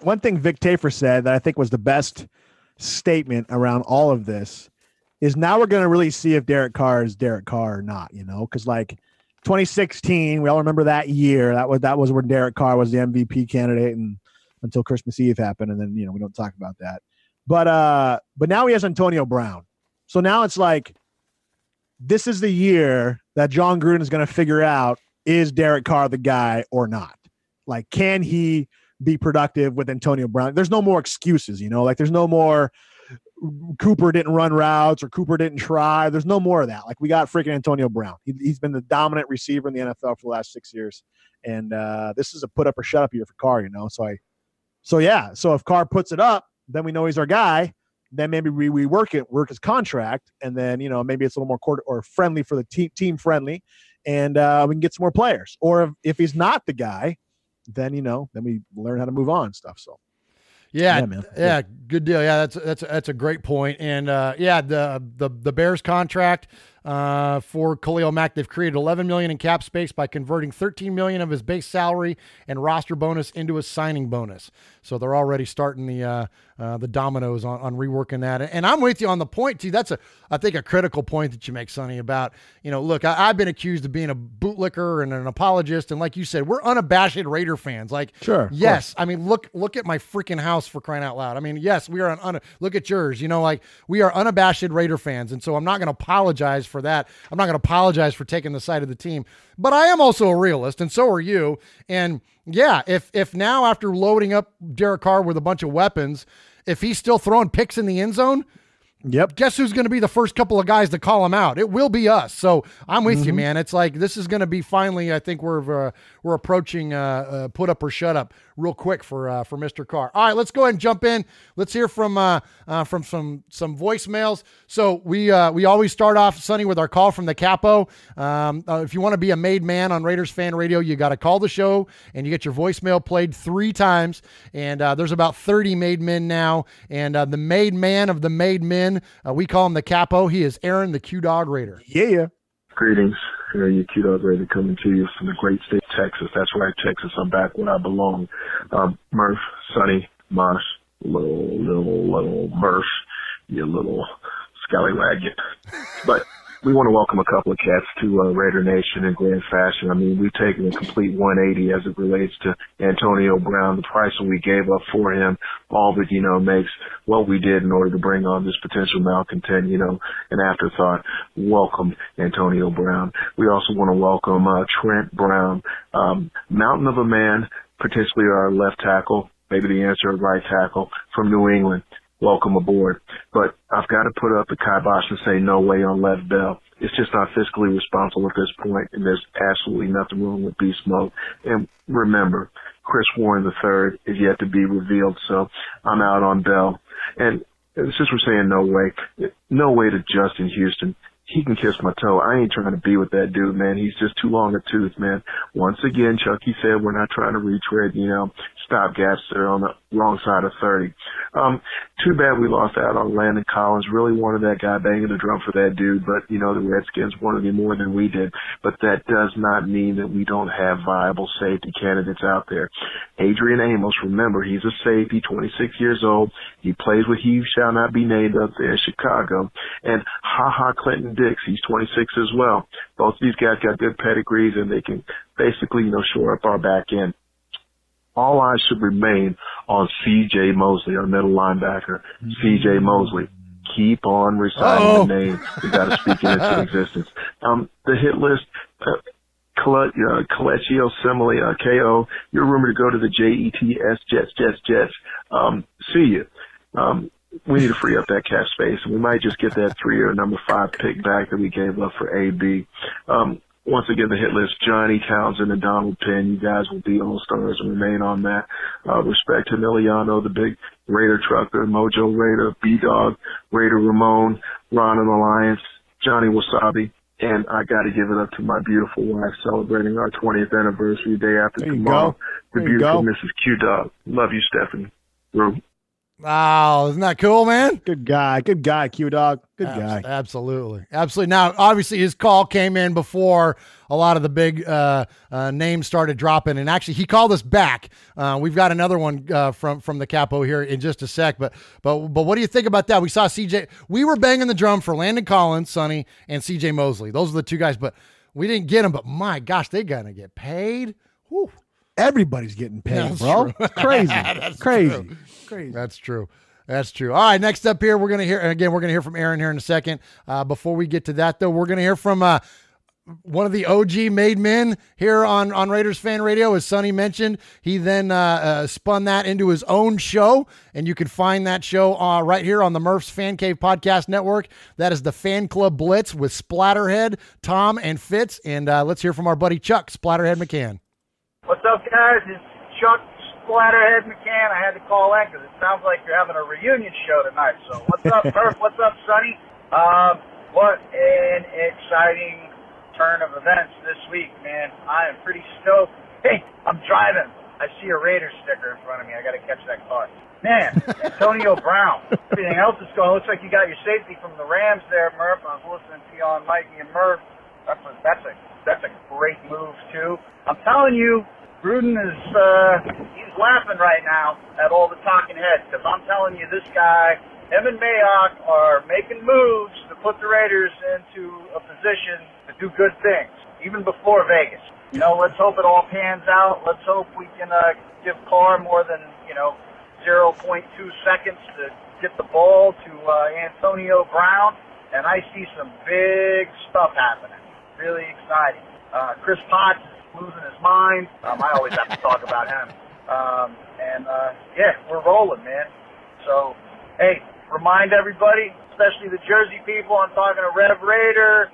One thing Vic Tafer said that I think was the best statement around all of this is now we're going to really see if Derek Carr is Derek Carr or not, because like 2016, we all remember that year. That was when Derek Carr was the MVP candidate and until Christmas Eve happened. And then, we don't talk about that. But now he has Antonio Brown. So now it's like, this is the year that John Gruden is going to figure out, is Derek Carr the guy or not? Like, can he be productive with Antonio Brown? There's no more excuses, like there's no more Cooper didn't run routes or Cooper didn't try. There's no more of that. Like, we got freaking Antonio Brown. He's been the dominant receiver in the NFL for the last 6 years. And this is a put up or shut up year for Carr, So if Carr puts it up, then we know he's our guy. Then maybe we work his contract, and then maybe it's a little more court or friendly for the team friendly, and we can get some more players. Or if he's not the guy, then then we learn how to move on and stuff. So man. Good deal. Yeah, that's a great point. And the Bears contract, for Khalil Mack. They've created $11 million in cap space by converting $13 million of his base salary and roster bonus into a signing bonus. So they're already starting the dominoes on reworking that. And I'm with you on the point too. That's I think a critical point that you make, Sonny, about, look, I've been accused of being a bootlicker and an apologist. And like you said, we're unabashed Raider fans. Like, sure. Yes. I mean, look at my freaking house, for crying out loud. I mean, yes, we are look at yours, like we are unabashed Raider fans. And so I'm not going to apologize for that. I'm not going to apologize for taking the side of the team, but I am also a realist, and so are you. And yeah, if now after loading up Derek Carr with a bunch of weapons, if he's still throwing picks in the end zone, yep. Guess who's going to be the first couple of guys to call him out? It will be us. So I'm with you, man. It's like this is going to be finally. I think we're approaching put up or shut up real quick for Mr. Carr. All right, let's go ahead and jump in. Let's hear from some voicemails. So we always start off, Sonny, with our call from the Capo. If you want to be a made man on Raiders Fan Radio, you got to call the show and you get your voicemail played 3 times. And there's about 30 made men now. And the made man of the made men, we call him the Capo. He is Aaron, the Q-Dog Raider. Yeah. Greetings. Here you Q-Dog Raider coming to you from the great state of Texas. That's right, Texas. I'm back where I belong. Murph, Sonny, Mosh, little Murph, you little scallywag. But we want to welcome a couple of cats to Raider Nation in grand fashion. I mean, we've taken a complete 180 as it relates to Antonio Brown. The price that we gave up for him, all that, makes what we did in order to bring on this potential malcontent, an afterthought. Welcome Antonio Brown. We also want to welcome Trent Brown, mountain of a man, potentially our left tackle, maybe the answer at right tackle from New England. Welcome aboard. But I've got to put up the kibosh and say no way on Lev Bell. It's just not fiscally responsible at this point, and there's absolutely nothing wrong with Beast Mode. And remember, Chris Warren III is yet to be revealed, so I'm out on Bell. And since we're saying no way to Justin Houston. He can kiss my toe. I ain't trying to be with that dude, man. He's just too long a tooth, man. Once again, Chucky said we're not trying to retread, stopgaps that are on the wrong side of 30. Too bad we lost out on Landon Collins. Really wanted that guy banging the drum for that dude, but, the Redskins wanted him more than we did. But that does not mean that we don't have viable safety candidates out there. Adrian Amos, remember, he's a safety, 26 years old. He plays with He Shall Not Be Named up there in Chicago. And Clinton Dix, he's 26 as well. Both of these guys got good pedigrees, and they can basically, shore up our back end. All eyes should remain on C.J. Mosley, our middle linebacker. C.J. Mosley. Keep on reciting the name. We got to speak it into existence. The hit list, Colecchio Simile, K.O., you're rumored to go to the Jets, Jets. See you. We need to free up that cap space, and we might just get that 3-year number 5 pick back that we gave up for AB. Once again, the hit list, Johnny Townsend and Donald Penn. You guys will be all-stars and remain on that. Respect to Emiliano, the big Raider trucker, Mojo Raider, B-Dog, Raider Ramon, Ron and Alliance, Johnny Wasabi. And I got to give it up to my beautiful wife celebrating our 20th anniversary day after tomorrow. The beautiful Mrs. Q-Dog. Love you, Stephanie. Rue. Wow, isn't that cool, man? Good guy, Q-Dog. Good guy. Absolutely. Now, obviously, his call came in before a lot of the big names started dropping, and actually, he called us back. We've got another one from the Capo here in just a sec, but what do you think about that? We saw CJ. We were banging the drum for Landon Collins, Sonny, and CJ Mosley. Those are the two guys, but we didn't get them. But my gosh, they're gonna get paid. Whew. Everybody's getting paid, bro. It's crazy. Crazy. That's true. All right, next up here, we're going to hear from Aaron here in a second. Before we get to that, though, we're going to hear from one of the OG made men here on Raiders Fan Radio, as Sonny mentioned. He then spun that into his own show, and you can find that show right here on the Murph's Fan Cave Podcast Network. That is the Fan Club Blitz with Splatterhead, Tom, and Fitz. And let's hear from our buddy Chuck, Splatterhead McCann. What's up, guys? It's Chuck Splatterhead McCann. I had to call in because it sounds like you're having a reunion show tonight. So what's up, Murph? What's up, Sonny? What an exciting turn of events this week, man. I am pretty stoked. Hey, I'm driving. I see a Raiders sticker in front of me. I got to catch that car. Man, Antonio Brown. Everything else is going. Looks like you got your safety from the Rams there, Murph. I was listening to you on Mikey and Murph. That's a great move too. I'm telling you, Gruden is he's laughing right now at all the talking heads, because I'm telling you, this guy, him and Mayock, are making moves to put the Raiders into a position to do good things, even before Vegas. You know, let's hope it all pans out. Let's hope we can give Carr more than 0.2 seconds to get the ball to Antonio Brown, and I see some big stuff happening. Really exciting. Chris Potts is losing his mind. I always have to talk about him. Yeah, we're rolling, man. So, hey, remind everybody, especially the Jersey people, I'm talking to Rev Raider,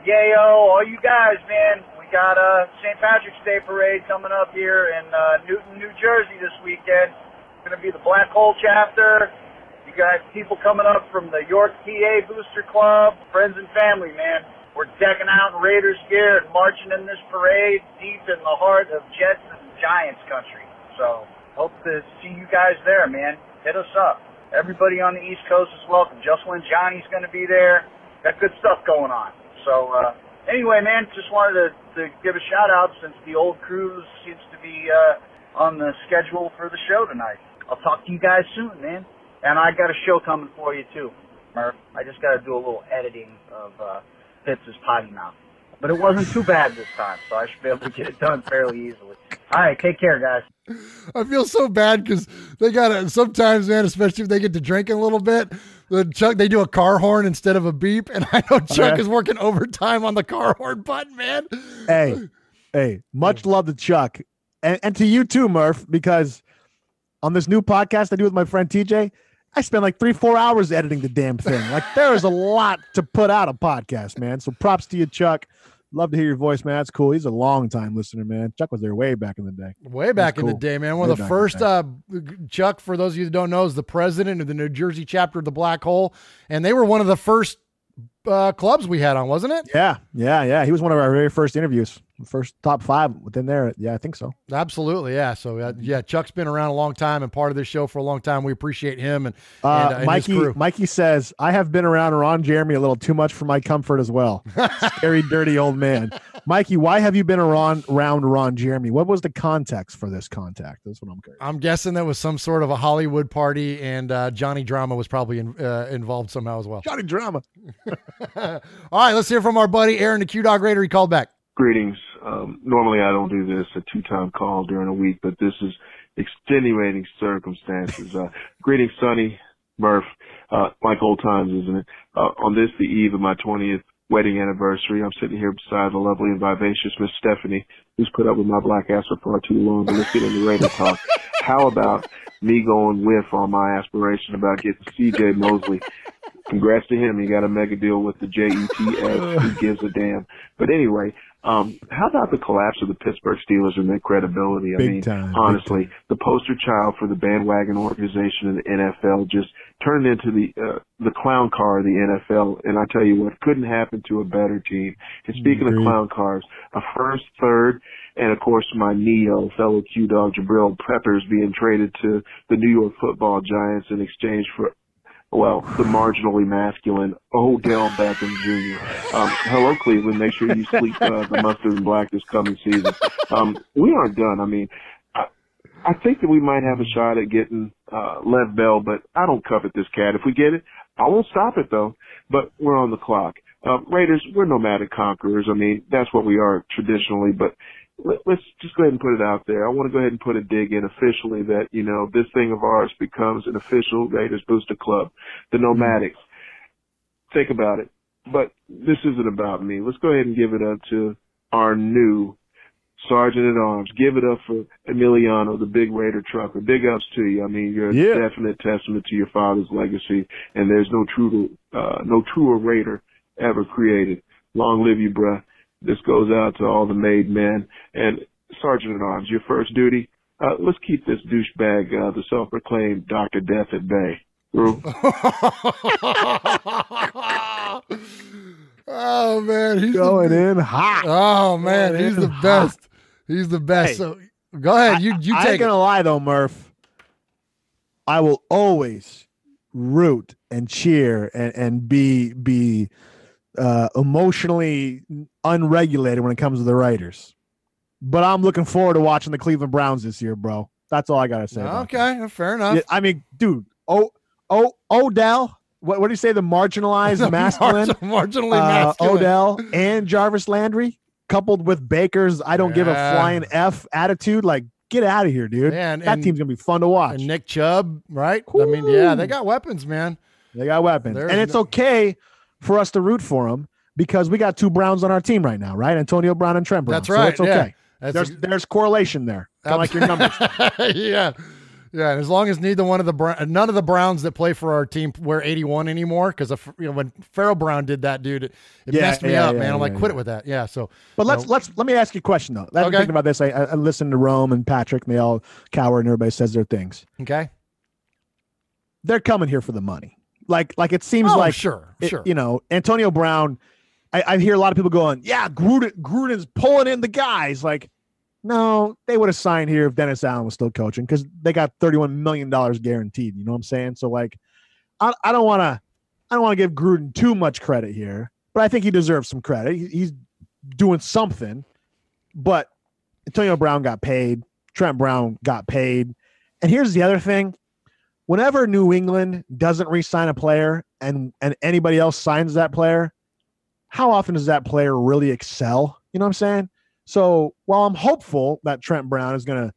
Yayo, all you guys, man. We got a St. Patrick's Day parade coming up here in Newton, New Jersey this weekend. It's going to be the Black Hole chapter. You got people coming up from the York, PA Booster Club, friends and family, man. We're decking out in Raiders gear and marching in this parade deep in the heart of Jets and Giants country. So, hope to see you guys there, man. Hit us up. Everybody on the East Coast is welcome. Jocelyn Johnny's going to be there. Got good stuff going on. So, anyway, man, just wanted to give a shout-out since the old cruise seems to be on the schedule for the show tonight. I'll talk to you guys soon, man. And I got a show coming for you, too, Murph. I just got to do a little editing of Pitt's potty mouth. But it wasn't too bad this time, so I should be able to get it done fairly easily. All right, take care, guys. I feel so bad because they got to, sometimes, man, especially if they get to drinking a little bit, Chuck, they do a car horn instead of a beep, and I know Chuck is working overtime on the car horn button, man. Hey, much love to Chuck. And to you too, Murph, because on this new podcast I do with my friend TJ, I spend like 3-4 hours editing the damn thing. Like, there is a lot to put out a podcast, man. So props to you, Chuck. Love to hear your voice, man. That's cool. He's a long-time listener, man. Chuck was there way back in the day. Way back in the day, man. One of the first, Chuck, for those of you that don't know, is the president of the New Jersey chapter of the Black Hole. And they were one of the first clubs we had on, wasn't it? Yeah. He was one of our very first interviews. First top 5 within there. Yeah, I think so. Absolutely. Yeah. So Chuck's been around a long time and part of this show for a long time. We appreciate him and Mikey. His crew. Mikey says, I have been around Ron Jeremy a little too much for my comfort as well. Scary, dirty old man. Mikey, why have you been around Ron Jeremy? What was the context for this contact? That's what I'm curious. I'm guessing that was some sort of a Hollywood party, and Johnny Drama was probably involved somehow as well. Johnny Drama. All right, let's hear from our buddy Aaron, the Q-Dog Raider. He called back. Greetings. Normally I don't do this, a 2-time call during a week, but this is extenuating circumstances. Greetings, Sonny, Murph, like old times, isn't it? On this, the eve of my 20th wedding anniversary, I'm sitting here beside the lovely and vivacious Miss Stephanie, who's put up with my black ass for far too long, but let's get into Raider talk. How about me going whiff on my aspiration about getting C.J. Mosley? Congrats to him. He got a mega deal with the Jets. Who gives a damn? But anyway, how about the collapse of the Pittsburgh Steelers and their credibility? Honestly, the poster child for the bandwagon organization in the NFL just turned into the clown car of the NFL. And I tell you what, couldn't happen to a better team. And speaking of clown cars, a first, third, and of course my Neo, fellow Q-Dog Jabril Peppers being traded to the New York Football Giants in exchange for, well, the marginally masculine Odell Beckham Jr. Hello, Cleveland. Make sure you sleep the mustard and black this coming season. We aren't done. I mean, I think that we might have a shot at getting Lev Bell, but I don't covet this cat. If we get it, I won't stop it, though. But we're on the clock. Raiders, we're nomadic conquerors. I mean, that's what we are traditionally, but let's just go ahead and put it out there. I want to go ahead and put a dig in officially that, you know, this thing of ours becomes an official Raiders Booster Club, the Nomadics. Think about it. But this isn't about me. Let's go ahead and give it up to our new Sergeant at Arms. Give it up for Emiliano, the big Raider trucker. Big ups to you. I mean, you're a definite testament to your father's legacy, and there's no truer Raider ever created. Long live you, bruh. This goes out to all the made men. And Sergeant at Arms, your first duty, let's keep this douchebag, the self-proclaimed Dr. Death at bay. Oh, man. He's going in hot. Oh, man. He's the best. He's the best. Hey, so go ahead. You take it. I ain't going to lie, though, Murph. always root and cheer and be emotionally unregulated when it comes to the Raiders. But I'm looking forward to watching the Cleveland Browns this year, bro. That's all I gotta say. Okay, fair enough. Yeah, I mean, dude, Odell. What do you say? The marginalized masculine, marginally masculine. Odell and Jarvis Landry, coupled with Baker's "I don't give a flying F" attitude. Like, get out of here, dude. Yeah, that team's gonna be fun to watch. And Nick Chubb, right? Woo. I mean, yeah, they got weapons, man. They got weapons, and it's okay for us to root for them because we got 2 Browns on our team right now, right? Antonio Brown and Trent Brown. That's right. So it's okay. Yeah. There's correlation there, kind of like your numbers. Yeah. Yeah, and as long as none of the Browns that play for our team wear 81 anymore, because when Pharaoh Brown did that, dude, it messed me up, man. I'm like, quit it with that. Yeah. So, but let me ask you a question though. I've been thinking about this. I listened to Rome and Patrick, and they all cower, and everybody says their things. Okay. They're coming here for the money. Like it seems like sure. Antonio Brown. I hear a lot of people going, yeah, Gruden's pulling in the guys. Like, no, they would have signed here if Dennis Allen was still coaching because they got $31 million guaranteed. You know what I'm saying? So like, I don't want to give Gruden too much credit here, but I think he deserves some credit. He's doing something. But Antonio Brown got paid. Trent Brown got paid. And here's the other thing. Whenever New England doesn't re-sign a player and anybody else signs that player, how often does that player really excel? You know what I'm saying? So while I'm hopeful that Trent Brown is going to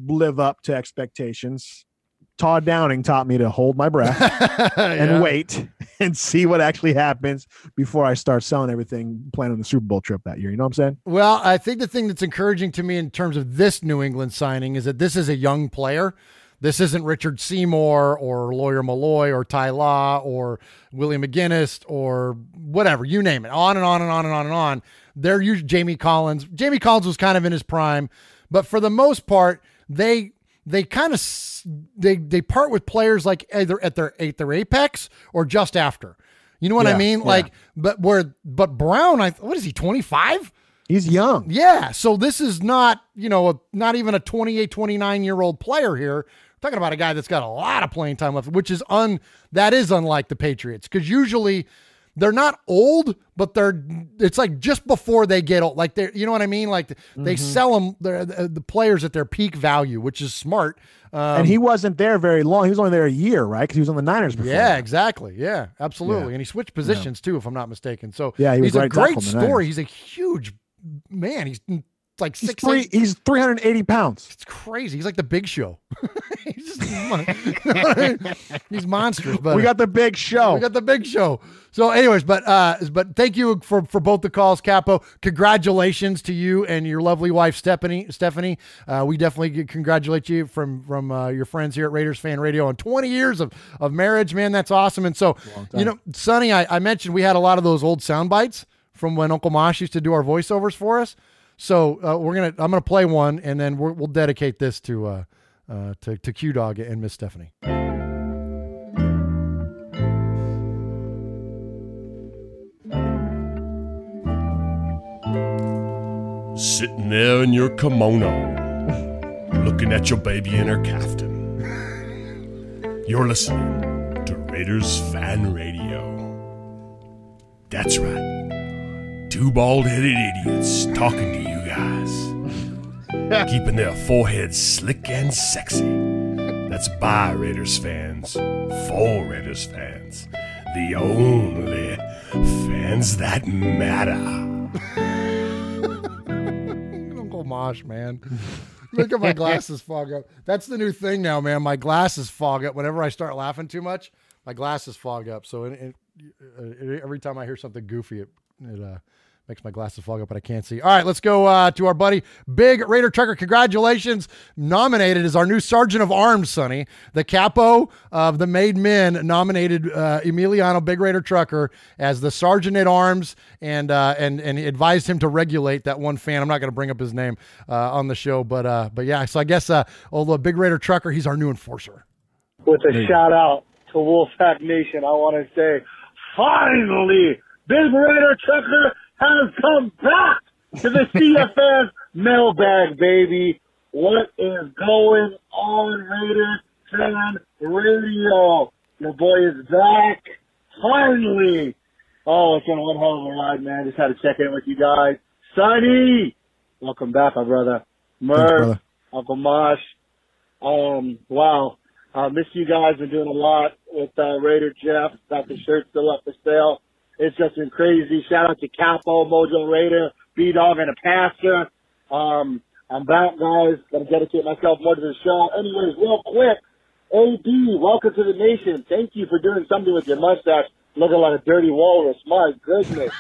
live up to expectations, Todd Downing taught me to hold my breath and wait and see what actually happens before I start selling everything, planning the Super Bowl trip that year. You know what I'm saying? Well, I think the thing that's encouraging to me in terms of this New England signing is that this is a young player. This isn't Richard Seymour or Lawyer Malloy or Ty Law or William McGinnis or whatever, you name it, on and on and on and on and on. They're usually Jamie Collins. Jamie Collins was kind of in his prime, but for the most part, they kind of they part with players like either at their apex or just after. You know what I mean? Yeah. Like, but Brown, what is he, 25? He's young. Yeah. So this is not, not even a 28, 29-year-old player here. We're talking about a guy that's got a lot of playing time left, which is that is unlike the Patriots, because usually they're not old, but it's like just before they get old. Like you know what I mean? Like they sell them the players at their peak value, which is smart. And he wasn't there very long. He was only there a year, right? Because he was on the Niners before. Yeah, exactly. Yeah, absolutely. Yeah. And he switched positions too, if I'm not mistaken. So yeah, he's a great story. He's a huge man. He's like 6'8". He's 380 pounds. It's crazy. He's like the Big Show. He's monstrous. But we got the Big Show. We got the Big Show. So, anyways, but thank you for both the calls, Capo. Congratulations to you and your lovely wife, Stephanie. We definitely congratulate you from your friends here at Raiders Fan Radio on 20 years of marriage, man. That's awesome. And so, Sonny, I mentioned we had a lot of those old sound bites from when Uncle Mosh used to do our voiceovers for us. So I'm gonna play one, and then we'll dedicate this to Q Dog and Miss Stephanie. Sitting there in your kimono, looking at your baby in her caftan. You're listening to Raiders Fan Radio. That's right. 2 bald-headed idiots talking to you guys, keeping their foreheads slick and sexy. That's by Raiders fans, for Raiders fans, the only fans that matter. Uncle Mosh, man. Look at my glasses fog up. That's the new thing now, man. My glasses fog up. Whenever I start laughing too much, my glasses fog up. So every time I hear something goofy, it makes my glasses fog up, but I can't see. All right, let's go to our buddy, Big Raider Trucker. Congratulations. Nominated as our new Sergeant of Arms, Sonny. The capo of the Made Men nominated Emiliano Big Raider Trucker as the Sergeant at Arms and advised him to regulate that one fan. I'm not going to bring up his name on the show, but yeah, so I guess the Big Raider Trucker, he's our new enforcer. With a shout out to Wolfpack Nation, I want to say, finally, Big Raider Trucker has come back to the CFS mailbag, baby. What is going on, Raiders Fan Radio. Your boy is back. Finally. Oh, it's been one hell of a ride, man. Just had to check in with you guys. Sonny, welcome back, my brother. Murph, Uncle Mosh. Wow. Missed you guys. Been doing a lot with Raider Jeff. Got the shirt still up for sale. It's just been crazy. Shout out to Capo, Mojo Raider, B-Dog, and a pastor. I'm back, guys. Got to dedicate myself more to the show. Anyways, real quick, AB, welcome to the nation. Thank you for doing something with your mustache. Looking like a dirty walrus. My goodness.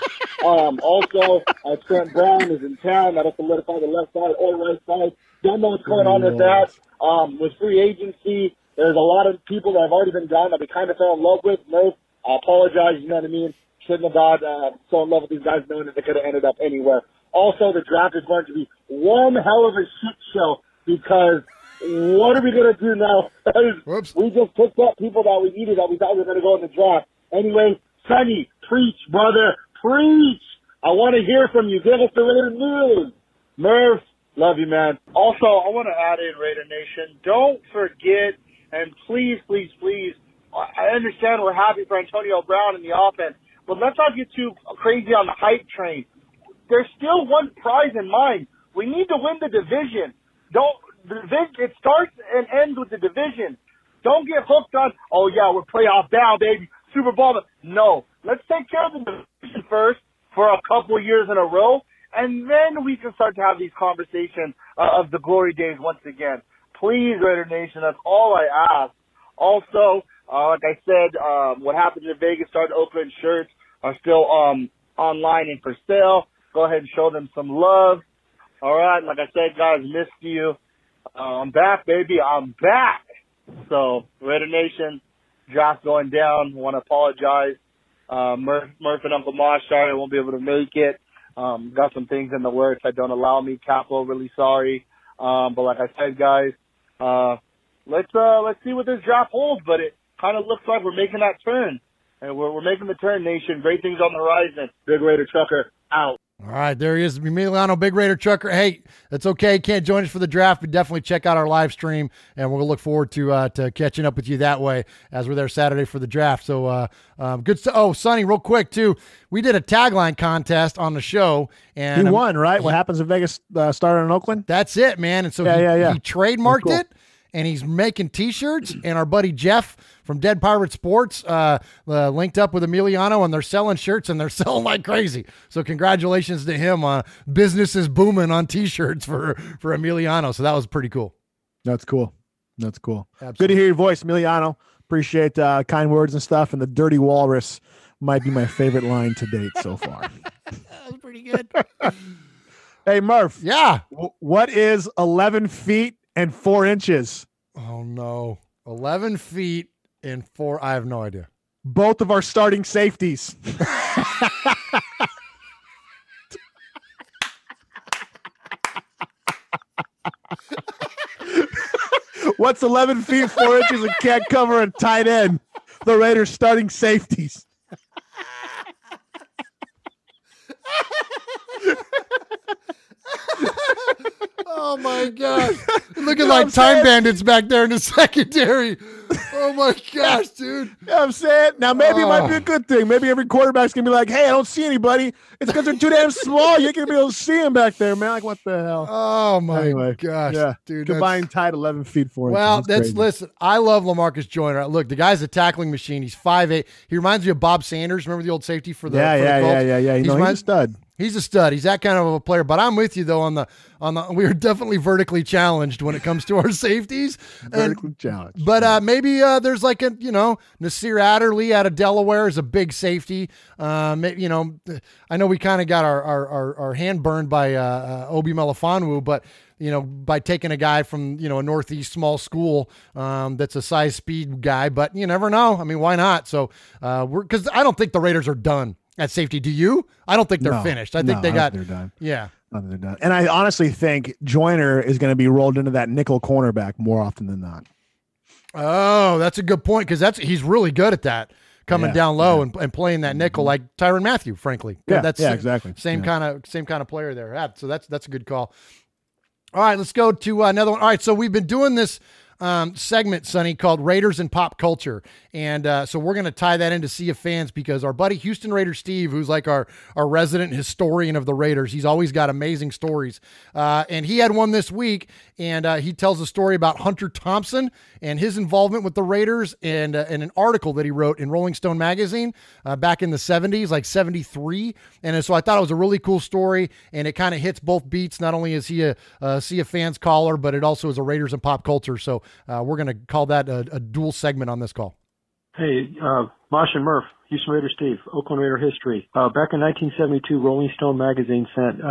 Also, Trent Brown is in town. That'll solidify the left side or right side. Don't know what's going on with that. With free agency, there's a lot of people that have already been gone that we kind of fell in love with. Murph, I apologize. You know what I mean? Shouldn't have got so in love with these guys knowing that they could have ended up anywhere. Also, the draft is going to be one hell of a shit show because what are we going to do now? We just picked up people that we needed that we thought we were going to go in the draft. Anyway, Sonny, preach, brother. Preach. I want to hear from you. Give us the Raider news. Murph, love you, man. Also, I want to add in, Raider Nation, don't forget, and please, please, please, I understand we're happy for Antonio Brown in the offense, but let's not get too crazy on the hype train. There's still one prize in mind. We need to win the division. It starts and ends with the division. Don't get hooked on, oh yeah, we're playoff bound, baby, Super Bowl. No, let's take care of the division first for a couple of years in a row, and then we can start to have these conversations of the glory days once again. Please, Raider Nation, that's all I ask. Also, like I said, what happened in Vegas, started opening shirts are still online and for sale. Go ahead and show them some love. All right, like I said, guys, missed you. I'm back, baby. I'm back. So, Raider Nation, draft going down. Want to apologize. Murph and Uncle Mosh, sorry I won't be able to make it. Got some things in the works that don't allow me. Capo, really sorry. But like I said, guys, let's see what this draft holds. But it kind of looks like we're making that turn. And we're making the turn, Nation. Great things on the horizon. Big Raider Trucker, out. All right, there he is, Emiliano, Big Raider Trucker. Hey, that's okay. Can't join us for the draft, but definitely check out our live stream, and we'll look forward to catching up with you that way as we're there Saturday for the draft. So good stuff. Oh, Sonny, real quick, too. We did a tagline contest on the show. And he won, right? What happens in Vegas started in Oakland? That's it, man. And so he trademarked it, and he's making T-shirts, and our buddy Jeff from Dead Pirate Sports linked up with Emiliano, and they're selling shirts, and they're selling like crazy. So congratulations to him. Business is booming on T-shirts for Emiliano, so that was pretty cool. That's cool. That's cool. Absolutely. Good to hear your voice, Emiliano. Appreciate kind words and stuff, and the dirty walrus might be my favorite line to date so far. That was pretty good. Hey, Murph. Yeah. What is 11 feet and 4 inches? Oh, no. 11 feet and 4. I have no idea. Both of our starting safeties. What's 11 feet, 4 inches and can't cover a tight end? The Raiders starting safeties. Oh my gosh. Looking like time bandits back there in the secondary. Oh my gosh, dude. You know what I'm saying? Now maybe it might be a good thing. Maybe every quarterback's gonna be like, hey, I don't see anybody. It's because they're too damn small. You're gonna be able to see them back there, man. Like, what the hell? Oh my gosh. Yeah. Dude. Combined tight 11 feet 4 inches. Well, listen, I love LaMarcus Joyner. Look, the guy's a tackling machine. He's 5'8". He reminds me of Bob Sanders. Remember the old safety for the Colts? Yeah. He's a stud. He's a stud. He's that kind of a player. But I'm with you though on the we are definitely vertically challenged when it comes to our safeties. Vertically challenged. But maybe there's like a Nasir Adderley out of Delaware is a big safety. I know we kind of got our hand burned by Obi Melifonwu, but by taking a guy from a Northeast small school that's a size speed guy. But you never know. I mean, why not? So because I don't think the Raiders are done at safety. Do you? I don't think they're finished. I think they're done. Yeah. They're done. And I honestly think Joyner is going to be rolled into that nickel cornerback more often than not. Oh, that's a good point because he's really good at that, coming down low and playing that nickel like Tyrann Mathieu, frankly. Yeah, that's exactly. Same kind of player there. Yeah, so that's a good call. All right, let's go to another one. All right, so we've been doing this segment, Sonny, called Raiders and Pop Culture. And so we're going to tie that into Sea of Fans because our buddy Houston Raider Steve, who's like our resident historian of the Raiders, he's always got amazing stories. And he had one this week, and he tells a story about Hunter Thompson and his involvement with the Raiders and an article that he wrote in Rolling Stone magazine back in the 70s, like 73. And so I thought it was a really cool story, and it kind of hits both beats. Not only is he a Sea of Fans caller, but it also is a Raiders and Pop Culture. So we're going to call that a dual segment on this call. Hey, Mosh and Murph, Houston Raider Steve, Oakland Raider history. Back in 1972, Rolling Stone magazine sent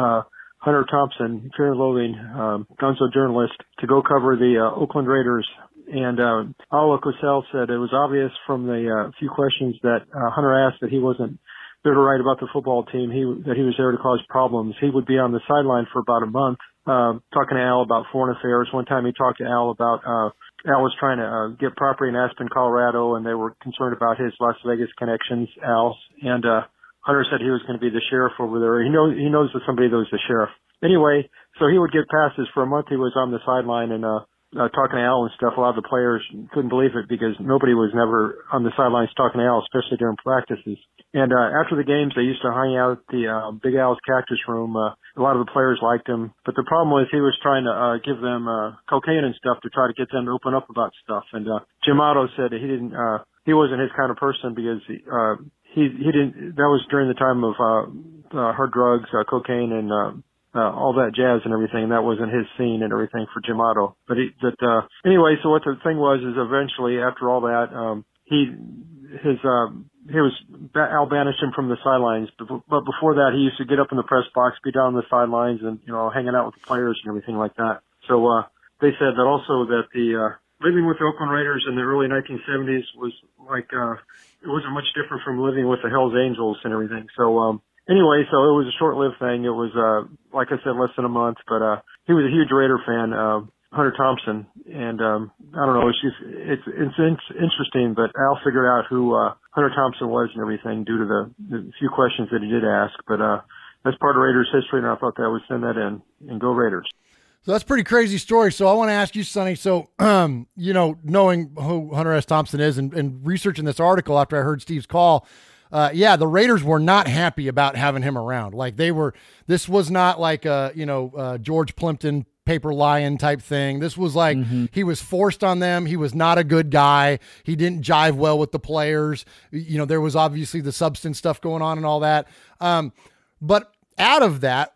Hunter Thompson, Fear and Loathing, gonzo journalist, to go cover the Oakland Raiders. And Ala Cosell said it was obvious from the few questions that Hunter asked that he wasn't there to write about the football team, that he was there to cause problems. He would be on the sideline for about a month, talking to Al about foreign affairs. One time he talked to Al about Al was trying to get property in Aspen, Colorado, and they were concerned about his Las Vegas connections, Al's. And Hunter said he was going to be the sheriff over there. He knows that somebody that was the sheriff. Anyway, so he would get passes. For a month he was on the sideline and talking to Al and stuff. A lot of the players couldn't believe it because nobody was never on the sidelines talking to Al, especially during practices. And after the games, they used to hang out at the Big Al's Cactus Room. A lot of the players liked him. But the problem was he was trying to give them cocaine and stuff to try to get them to open up about stuff. And Jim Otto said that he wasn't his kind of person because he didn't. That was during the time of hard drugs, cocaine, and all that jazz and everything. That wasn't his scene and everything for Jim Otto. Anyway, so what the thing was is eventually after all that, Al banished him from the sidelines, but before that, he used to get up in the press box, be down on the sidelines, and hanging out with the players and everything like that. So they said that also that the living with the Oakland Raiders in the early 1970s was like it wasn't much different from living with the Hells Angels and everything. So anyway, so it was a short-lived thing. It was like I said, less than a month, but he was a huge Raider fan. Hunter Thompson, and I don't know, it's interesting, but Al figured out who Hunter Thompson was and everything due to the few questions that he did ask, but that's part of Raiders history, and I thought that I would send that in, and go Raiders. So that's a pretty crazy story. So I want to ask you, Sonny, so, knowing who Hunter S. Thompson is and researching this article after I heard Steve's call, the Raiders were not happy about having him around. Like this was not like George Plimpton paper lion type thing. This was like he was forced on them. He was not a good guy. He didn't jive well with the players. There was obviously the substance stuff going on and all that. But out of that,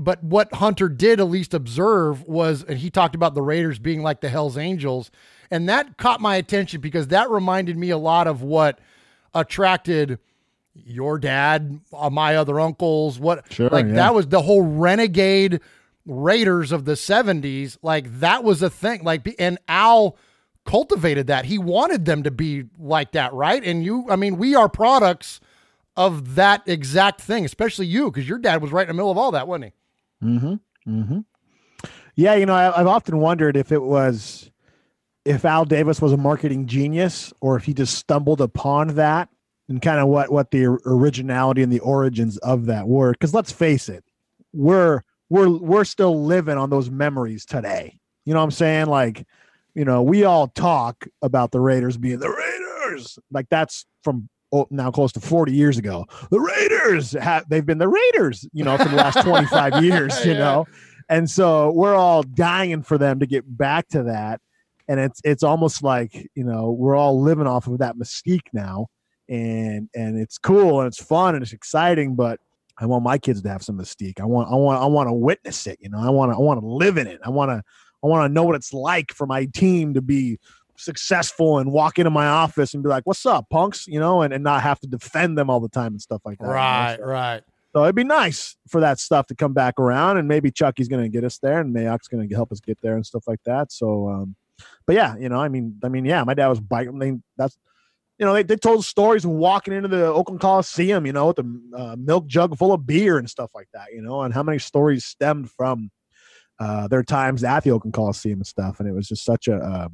but what Hunter did at least observe was, and he talked about the Raiders being like the Hells Angels, and that caught my attention because that reminded me a lot of what attracted your dad, my other uncles, that was the whole renegade Raiders of the 70s. Like that was a thing, and Al cultivated that. He wanted them to be like that. Right. And we are products of that exact thing, especially you, because your dad was right in the middle of all that, wasn't he? Yeah. I've often wondered if Al Davis was a marketing genius or if he just stumbled upon that and kind of what the originality and the origins of that were. Cause let's face it, we're still living on those memories today. You know what I'm saying? Like, we all talk about the Raiders being the Raiders. Like that's from now close to 40 years ago. The Raiders they've been the Raiders, for the last 25 years, And so we're all dying for them to get back to that. And it's almost like, we're all living off of that mystique now. And it's cool and it's fun and it's exciting, but I want my kids to have some mystique. I want to witness it. I want to live in it. I want to know what it's like for my team to be successful and walk into my office and be like, "What's up, punks?" And not have to defend them all the time and stuff like that. Right. So it'd be nice for that stuff to come back around, and maybe Chucky's going to get us there, and Mayock's going to help us get there and stuff like that. So, but yeah, my dad was biking. They told stories of walking into the Oakland Coliseum, with a milk jug full of beer and stuff like that, and how many stories stemmed from their times at the Oakland Coliseum and stuff. And it was just such a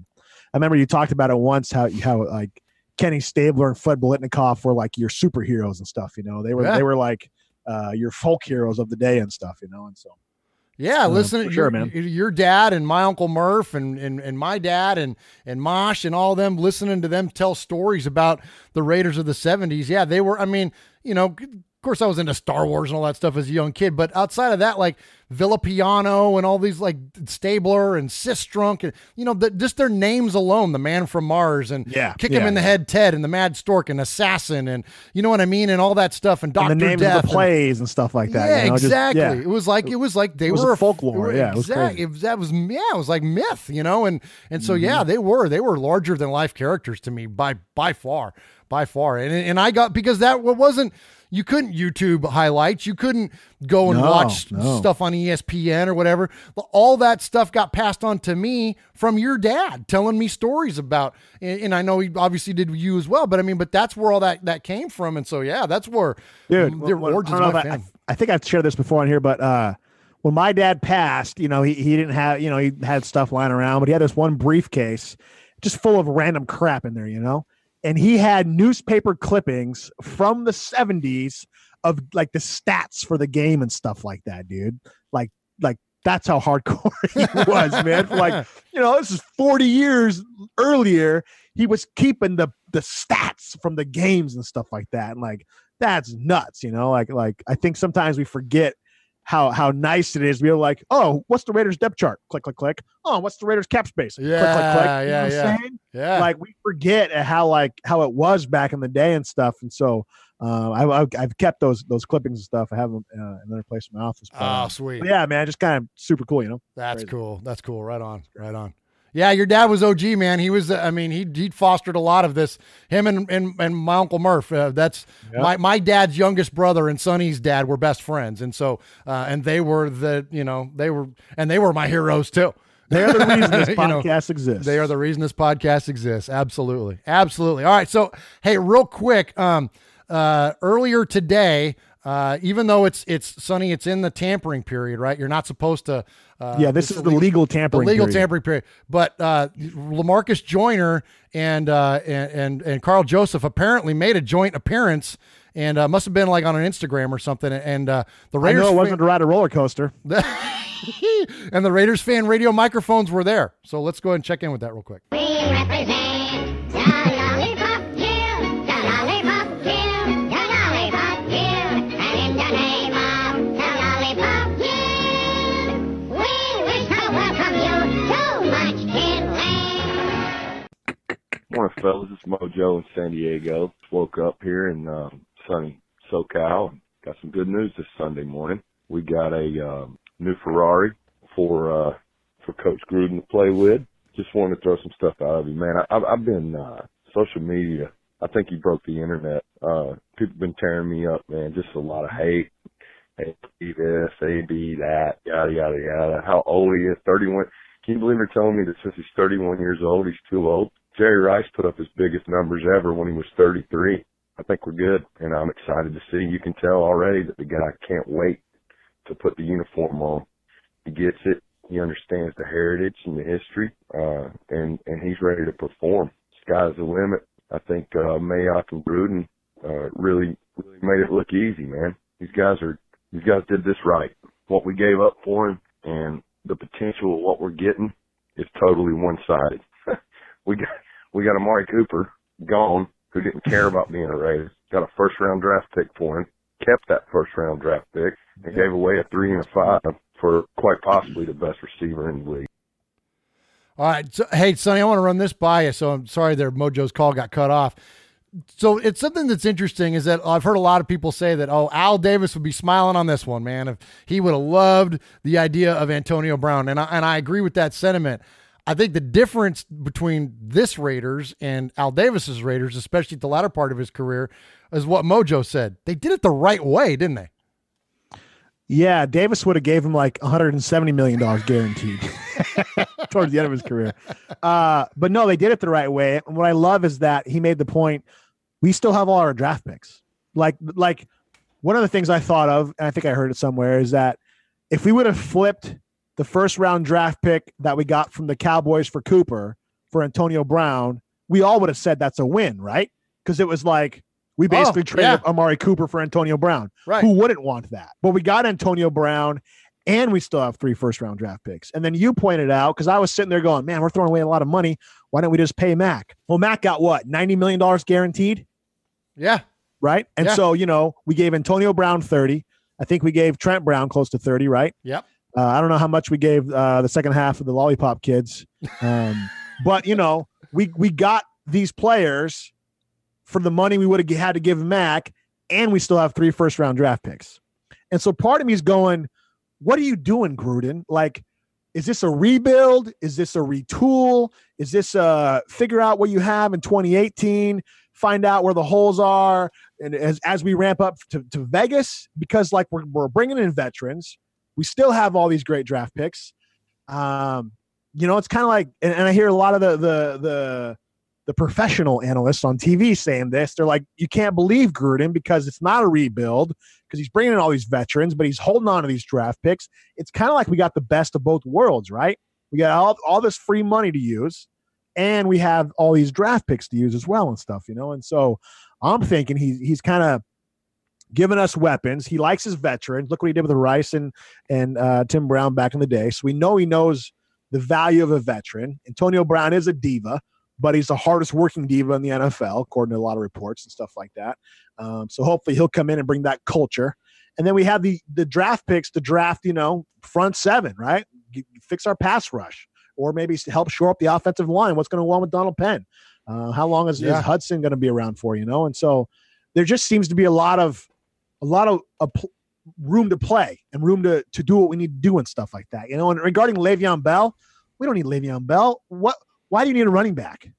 I remember you talked about it once, how like Kenny Stabler and Fred Biletnikoff were like your superheroes and stuff. They were like your folk heroes of the day and stuff. And so. Yeah, listen to sure, man. Your dad and my Uncle Murph and my dad and Mosh and all of them, listening to them tell stories about the Raiders of the 70s. Yeah, they were, I mean, of course I was into Star Wars and all that stuff as a young kid, but outside of that, like Villapiano and all these, like Stabler and Sistrunk and, just their names alone, the Man from Mars and Kick Him in the Head Ted and the Mad Stork and Assassin and you know what I mean? And all that stuff and Dr. And the names Death of the plays and stuff like that. Yeah, exactly. It was like they were folklore. Yeah, exactly. It was like myth, and so they were larger than life characters to me by far. And I got, because that wasn't, you couldn't YouTube highlights. You couldn't go and watch stuff on ESPN or whatever. All that stuff got passed on to me from your dad telling me stories about, and I know he obviously did you as well, but that's where all that came from. And so, that's where their origins of my family. I think I've shared this before on here, but when my dad passed, he didn't have, he had stuff lying around, but he had this one briefcase just full of random crap in there, and he had newspaper clippings from the 70s of like the stats for the game and stuff like that, dude. Like that's how hardcore he was, man. For this is 40 years earlier. He was keeping the stats from the games and stuff like that. And like, that's nuts, like I think sometimes we forget how nice it is to be like, oh, what's the Raiders depth chart? Click, click, click. Oh, what's the Raiders cap space? Click, click, click. You know what I'm saying? Yeah. Like we forget how it was back in the day and stuff. And so I've kept those clippings and stuff. I have them in another place in my office. Oh, sweet. Yeah, man, just kind of super cool, That's Crazy. cool. That's cool. Right on. Yeah, your dad was OG, man. He was, he fostered a lot of this. Him and my Uncle Murph. That's my dad's youngest brother and Sonny's dad were best friends, and so and they were they were my heroes too. They're the reason this podcast exists. They are the reason this podcast exists. Absolutely. All right, so hey, real quick, earlier today. Even though it's Sonny, it's in the tampering period, right? You're not supposed to. This is the legal tampering. Tampering period. But LaMarcus Joyner and Carl Joseph apparently made a joint appearance, and must have been like on an Instagram or something. And the Raiders. I know it wasn't to ride a roller coaster. And the Raiders fan radio microphones were there. So let's go ahead and check in with that real quick. We represent the Lollipop Guild, the Lollipop Guild, the Lollipop Guild, and in the name of the Lollipop Guild, we wish to welcome you to Munchkin Land. Morning, fellas. It's Mojo in San Diego. Just woke up here in sunny SoCal and got some good news this Sunday morning. We got a new Ferrari for Coach Gruden to play with. Just wanted to throw some stuff out of you, man. I've been social media. I think he broke the internet. People been tearing me up, man. Just a lot of hate. A this, A B that, yada yada yada. How old he is? 31. Can you believe they're telling me that since he's 31 years old, he's too old? Jerry Rice put up his biggest numbers ever when he was 33. I think we're good, and I'm excited to see. You can tell already that the guy can't wait to put the uniform on. He gets it. He understands the heritage and the history, and he's ready to perform. Sky's the limit. I think Mayock and Gruden really made it look easy, man. These guys did this right. What we gave up for him and the potential of what we're getting is totally one-sided. we got Amari Cooper gone, who didn't care about being a Raider. Got a first-round draft pick for him. Kept that first-round draft pick and gave away a 3 and a 5 for quite possibly the best receiver in the league. All right. So, hey, Sonny, I want to run this by you. So I'm sorry there, Mojo's call got cut off. So it's something that's interesting is that I've heard a lot of people say that, oh, Al Davis would be smiling on this one, man, if he would have loved the idea of Antonio Brown. And I agree with that sentiment. I think the difference between this Raiders and Al Davis's Raiders, especially at the latter part of his career, is what Mojo said. They did it the right way, didn't they? Yeah, Davis would have gave him like $170 million guaranteed towards the end of his career. But no, they did it the right way. And what I love is that he made the point, we still have all our draft picks. Like one of the things I thought of, and I think I heard it somewhere, is that if we would have flipped the first round draft pick that we got from the Cowboys for Cooper for Antonio Brown, we all would have said that's a win, right? Because it was like, we basically traded Amari Cooper for Antonio Brown. Right. Who wouldn't want that? But we got Antonio Brown, and we still have 3 first-round draft picks. And then you pointed out, because I was sitting there going, man, we're throwing away a lot of money. Why don't we just pay Mac? Well, Mac got what, $90 million guaranteed? Yeah. Right? And so, we gave Antonio Brown 30. I think we gave Trent Brown close to 30, right? Yep. I don't know how much we gave the second half of the Lollipop Kids. But, we got these players for the money we would have had to give Mac, and we still have 3 first-round draft picks. And so part of me is going, what are you doing, Gruden? Like, is this a rebuild? Is this a retool? Is this figure out what you have in 2018, find out where the holes are, and as we ramp up to Vegas? Because, like, we're bringing in veterans. We still have all these great draft picks. It's kind of like, and I hear a lot of the professional analysts on TV saying this. They're like, you can't believe Gruden because it's not a rebuild, because he's bringing in all these veterans, but he's holding on to these draft picks. It's kind of like we got the best of both worlds, right? We got all this free money to use, and we have all these draft picks to use as well and stuff, And so I'm thinking he's kind of giving us weapons. He likes his veterans. Look what he did with Rice and Tim Brown back in the day. So we know he knows the value of a veteran. Antonio Brown is a diva, but he's the hardest working diva in the NFL, according to a lot of reports and stuff like that. So hopefully he'll come in and bring that culture. And then we have the draft picks to draft, front 7, right? Fix our pass rush, or maybe help shore up the offensive line. What's going to go on with Donald Penn? How long is Hudson going to be around for, And so there just seems to be a lot of room to play and room to do what we need to do and stuff like that. And regarding Le'Veon Bell, we don't need Le'Veon Bell. Why do you need a running back,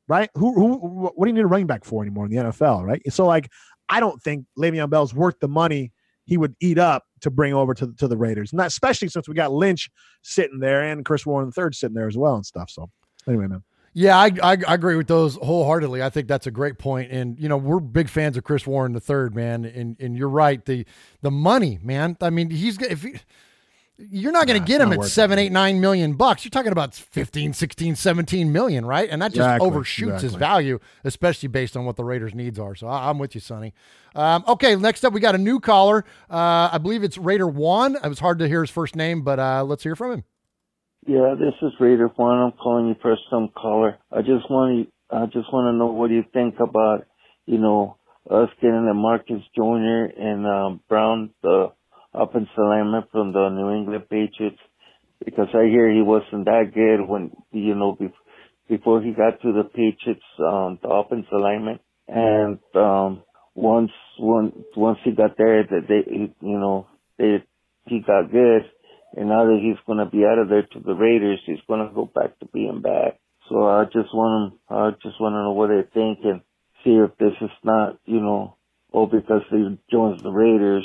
right? What do you need a running back for anymore in the NFL, right? So, like, I don't think Le'Veon Bell's worth the money he would eat up to bring over to the Raiders, and especially since we got Lynch sitting there and Chris Warren III sitting there as well and stuff. So, anyway, man. Yeah, I agree with those wholeheartedly. I think that's a great point. And, we're big fans of Chris Warren III, man. And you're right. The money, man. I mean, you're not going to get him at $7, $8, $9 million. You're talking about 15, 16, 17 million, right? And that just overshoots his value, especially based on what the Raiders' needs are. So I'm with you, Sonny. Okay, next up, we got a new caller. I believe it's Raider Juan. It was hard to hear his first name, but let's hear from him. Yeah, this is Raider Juan. I'm calling you first time caller. I just want to know what do you think about, us getting a Marcus Jr. and Brown, the offensive lineman from the New England Patriots, because I hear he wasn't that good when, before he got to the Patriots, the offensive lineman. And, once he got there, he got good. And now that he's going to be out of there to the Raiders, he's going to go back to being bad. So I just want to know what they think and see if this is not, because he joins the Raiders,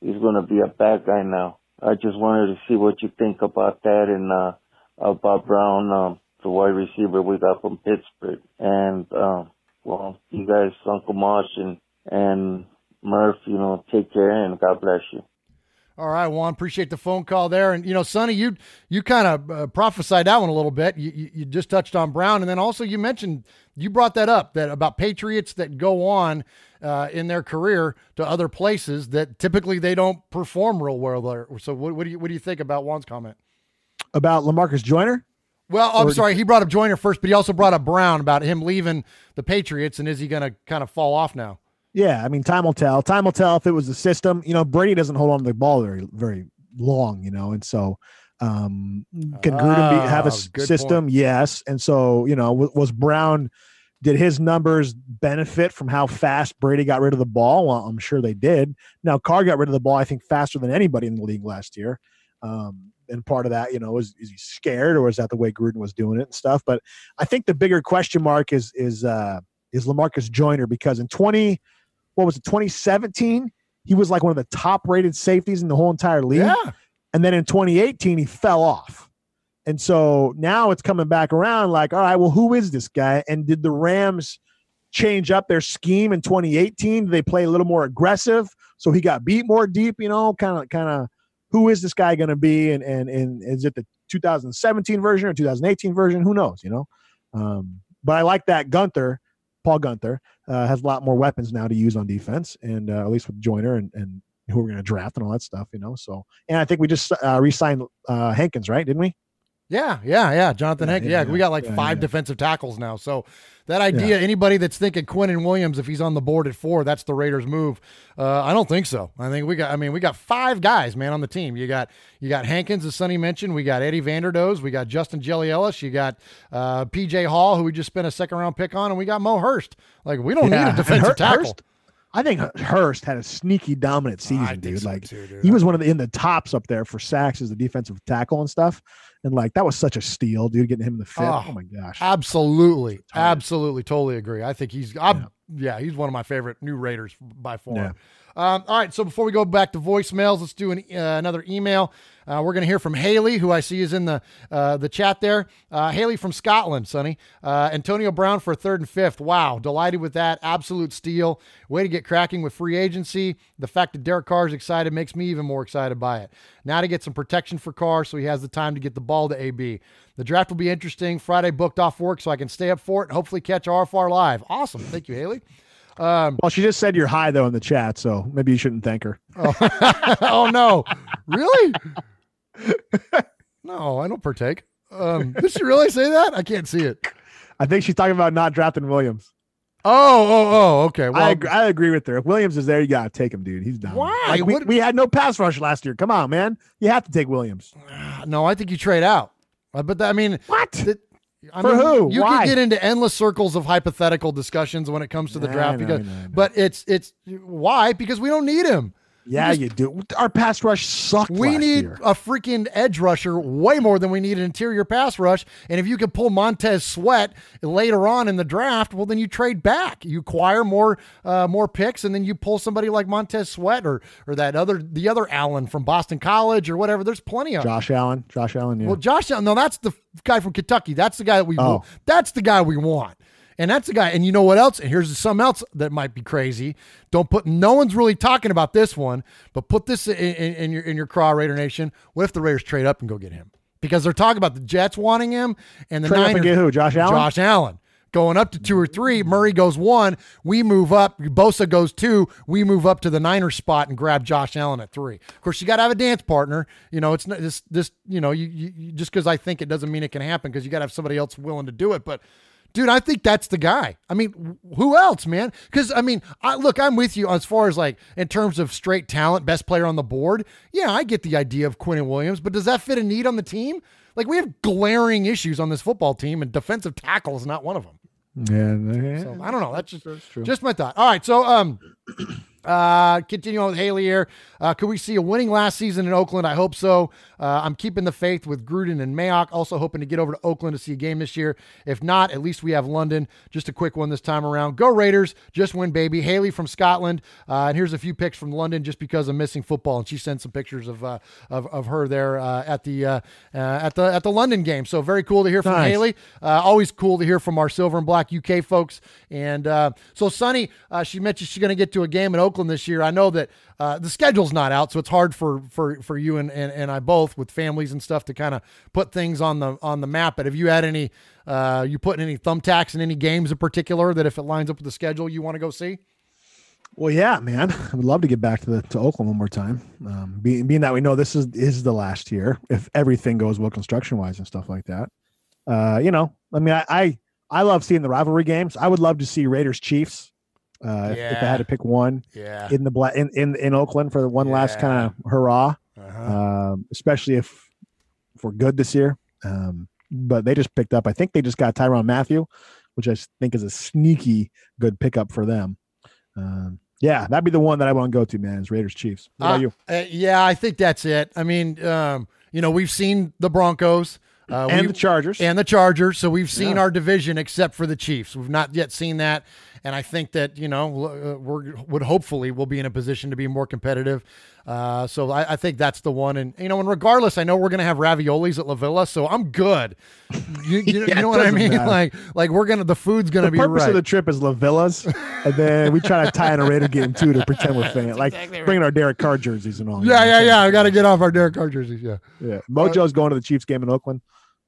he's going to be a bad guy now. I just wanted to see what you think about that and about Brown, the wide receiver we got from Pittsburgh. And, you guys, Uncle Mosh and Murph, take care and God bless you. All right, Juan, appreciate the phone call there. And, Sonny, you kind of prophesied that one a little bit. You just touched on Brown. And then also you mentioned, you brought that up, that about Patriots that go on in their career to other places that typically they don't perform real well there. So what do you think about Juan's comment? About LaMarcus Joyner? Well, I'm sorry, he brought up Joyner first, but he also brought up Brown about him leaving the Patriots, and is he going to kind of fall off now? Yeah, I mean, time will tell. Time will tell if it was the system. Brady doesn't hold on to the ball very, very long, and so can Gruden have a system? Point. Yes. And so, was Brown, did his numbers benefit from how fast Brady got rid of the ball? Well, I'm sure they did. Now, Carr got rid of the ball, I think, faster than anybody in the league last year. And part of that, is he scared, or is that the way Gruden was doing it and stuff? But I think the bigger question mark is LaMarcus Joyner, because in 2017, he was like one of the top rated safeties in the whole entire league. Yeah. And then in 2018, he fell off. And so now it's coming back around like, all right, well, who is this guy? And did the Rams change up their scheme in 2018? Did they play a little more aggressive? So he got beat more deep, kind of, who is this guy going to be? And is it the 2017 version or 2018 version? Who knows, but I like that Paul Gunther has a lot more weapons now to use on defense, and at least with Joyner, and who we're going to draft and all that stuff, So, and I think we just re-signed Hankins, right? Didn't we? Yeah. Jonathan Hankins. Yeah, we got like 5 defensive tackles now. So that idea, anybody that's thinking Quinnen Williams, if he's on the board at 4, that's the Raiders move. I don't think so. I think we got 5 guys, man, on the team. You got Hankins, as Sonny mentioned. We got Eddie Vanderdoes. We got Justin Jelly-Ellis. You got PJ Hall, who we just spent a second-round pick on, and we got Mo Hurst. Like, we don't need a defensive tackle. I think Hurst had a sneaky dominant season, dude. Like, he was one of in the tops up there for sacks as the defensive tackle and stuff. And like, that was such a steal, dude, getting him in the 5th. Oh my gosh. Absolutely. Totally agree. I think he's one of my favorite new Raiders by far. Yeah. All right. So before we go back to voicemails, let's do another email. We're going to hear from Haley, who I see is in the chat there. Haley from Scotland, Sonny. Antonio Brown for 3rd and 5th. Wow. Delighted with that. Absolute steal. Way to get cracking with free agency. The fact that Derek Carr is excited makes me even more excited by it. Now to get some protection for Carr so he has the time to get the ball to AB. The draft will be interesting. Friday booked off work so I can stay up for it and hopefully catch RFR live. Awesome. Thank you, Haley. Well, she just said you're high, though, in the chat, so maybe you shouldn't thank her. Oh no. Really? No, I don't partake. Did she really say that? I can't see it. I think she's talking about not drafting Williams. Oh, okay. Well, I agree with her. If Williams is there, you got to take him, dude. He's done. Why? Like, we had no pass rush last year. Come on, man. You have to take Williams. No, I think you trade out. But what? For who? You Why? can get into endless circles of hypothetical discussions when it comes to the draft. But it's why? Because we don't need him. Yeah, you do. Our pass rush sucked. We need year. a freaking edge rusher way more than we need an interior pass rush. And if you can pull Montez Sweat later on in the draft, well, then you trade back. You acquire more picks, and then you pull somebody like Montez Sweat or the other Allen from Boston College or whatever. There's plenty of Josh Allen. Yeah. Well, Josh Allen. No, that's the guy from Kentucky. That's the guy that we. Oh. That's the guy we want. And that's the guy. And you know what else? And here's something else that might be crazy. No one's really talking about this one, but put this in your craw, Raider Nation. What if the Raiders trade up and go get him? Because they're talking about the Jets wanting him and the trade Niners. Up and get who? Josh Allen? Josh Allen. Going up to 2 or 3. Murray goes 1. We move up. Bosa goes 2. We move up to the Niners spot and grab Josh Allen at 3. Of course, you got to have a dance partner. It's not this. You just because I think it doesn't mean it can happen, because you got to have somebody else willing to do it. But dude, I think that's the guy. I mean, who else, man? Because, I'm with you as far as like in terms of straight talent, best player on the board. Yeah, I get the idea of Quinnen Williams, but does that fit a need on the team? Like, we have glaring issues on this football team, and defensive tackle is not one of them. Yeah. So, I don't know. That's true. Just my thought. All right, so continuing with Haley here. Could we see a winning last season in Oakland? I hope so. I'm keeping the faith with Gruden and Mayock. Also hoping to get over to Oakland to see a game this year. If not, at least we have London. Just a quick one this time around. Go Raiders. Just win, baby. Haley from Scotland. And here's a few pics from London just because I'm missing football. And she sent some pictures of her there at the London game. So very cool to hear from Haley. Always cool to hear from our Silver and Black UK folks. And so Sonny, she mentioned she's going to get to a game in Oakland this year. I know that the schedule's not out, so it's hard for you and I both with families and stuff to kind of put things on the map. But have you had any you putting any thumbtacks in any games in particular that if it lines up with the schedule you want to go see? Well, yeah, man, I would love to get back to Oakland one more time. Being that we know this is the last year, if everything goes well construction wise and stuff like that. I love seeing the rivalry games. I would love to see Raiders Chiefs. If I had to pick one, in Oakland for the one last kind of hurrah, especially if we're good this year. But they just picked up. I think they just got Tyrann Mathieu, which I think is a sneaky good pickup for them. That'd be the one that I want to go to, man. Is Raiders Chiefs. What about you? I think that's it. I mean, we've seen the Broncos. And the Chargers. So we've seen our division except for the Chiefs. We've not yet seen that. And I think that, we'll be in a position to be more competitive. So I think that's the one. And, and regardless, I know we're going to have raviolis at La Villa, so I'm good. You know what I mean? Matter. Like the food's going to be right. The purpose of the trip is La Villa's. And then we try to tie in a Raider game too to pretend we're fans. Like bringing our Derek Carr jerseys and all. Yeah. I got to get off our Derek Carr jerseys. Yeah. Mojo's going to the Chiefs game in Oakland.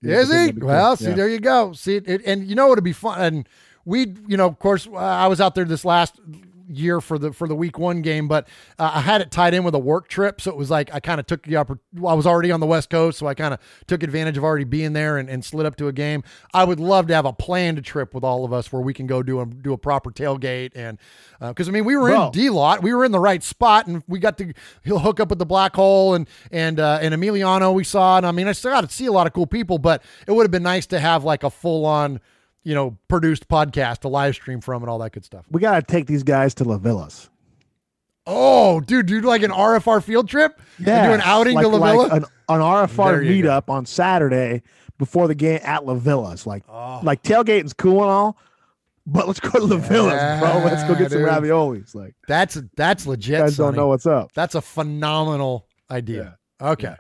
Is he? Well, see, there you go. See, and it'd be fun. And we, of course, I was out there this last year for the week 1 game, but I had it tied in with a work trip. So it was like, I kind of took I was already on the West Coast. So I kind of took advantage of already being there and slid up to a game. I would love to have a planned trip with all of us where we can go do a proper tailgate. And cause I mean, we were in D-Lot, we were in the right spot, and we got to hook up with the Black Hole and Emiliano we saw. And I mean, I still got to see a lot of cool people, but it would have been nice to have like a full on, produced podcast, a live stream from, and all that good stuff. We got to take these guys to La Villas. Oh, dude, like an RFR field trip? Yeah. Do an outing to La Villa? Like an RFR meetup on Saturday before the game at La Villas. Like tailgating's cool and all, but let's go to La Villas, bro. Let's go get some raviolis. Like that's legit. You guys don't know what's up. That's a phenomenal idea. Yeah. Okay.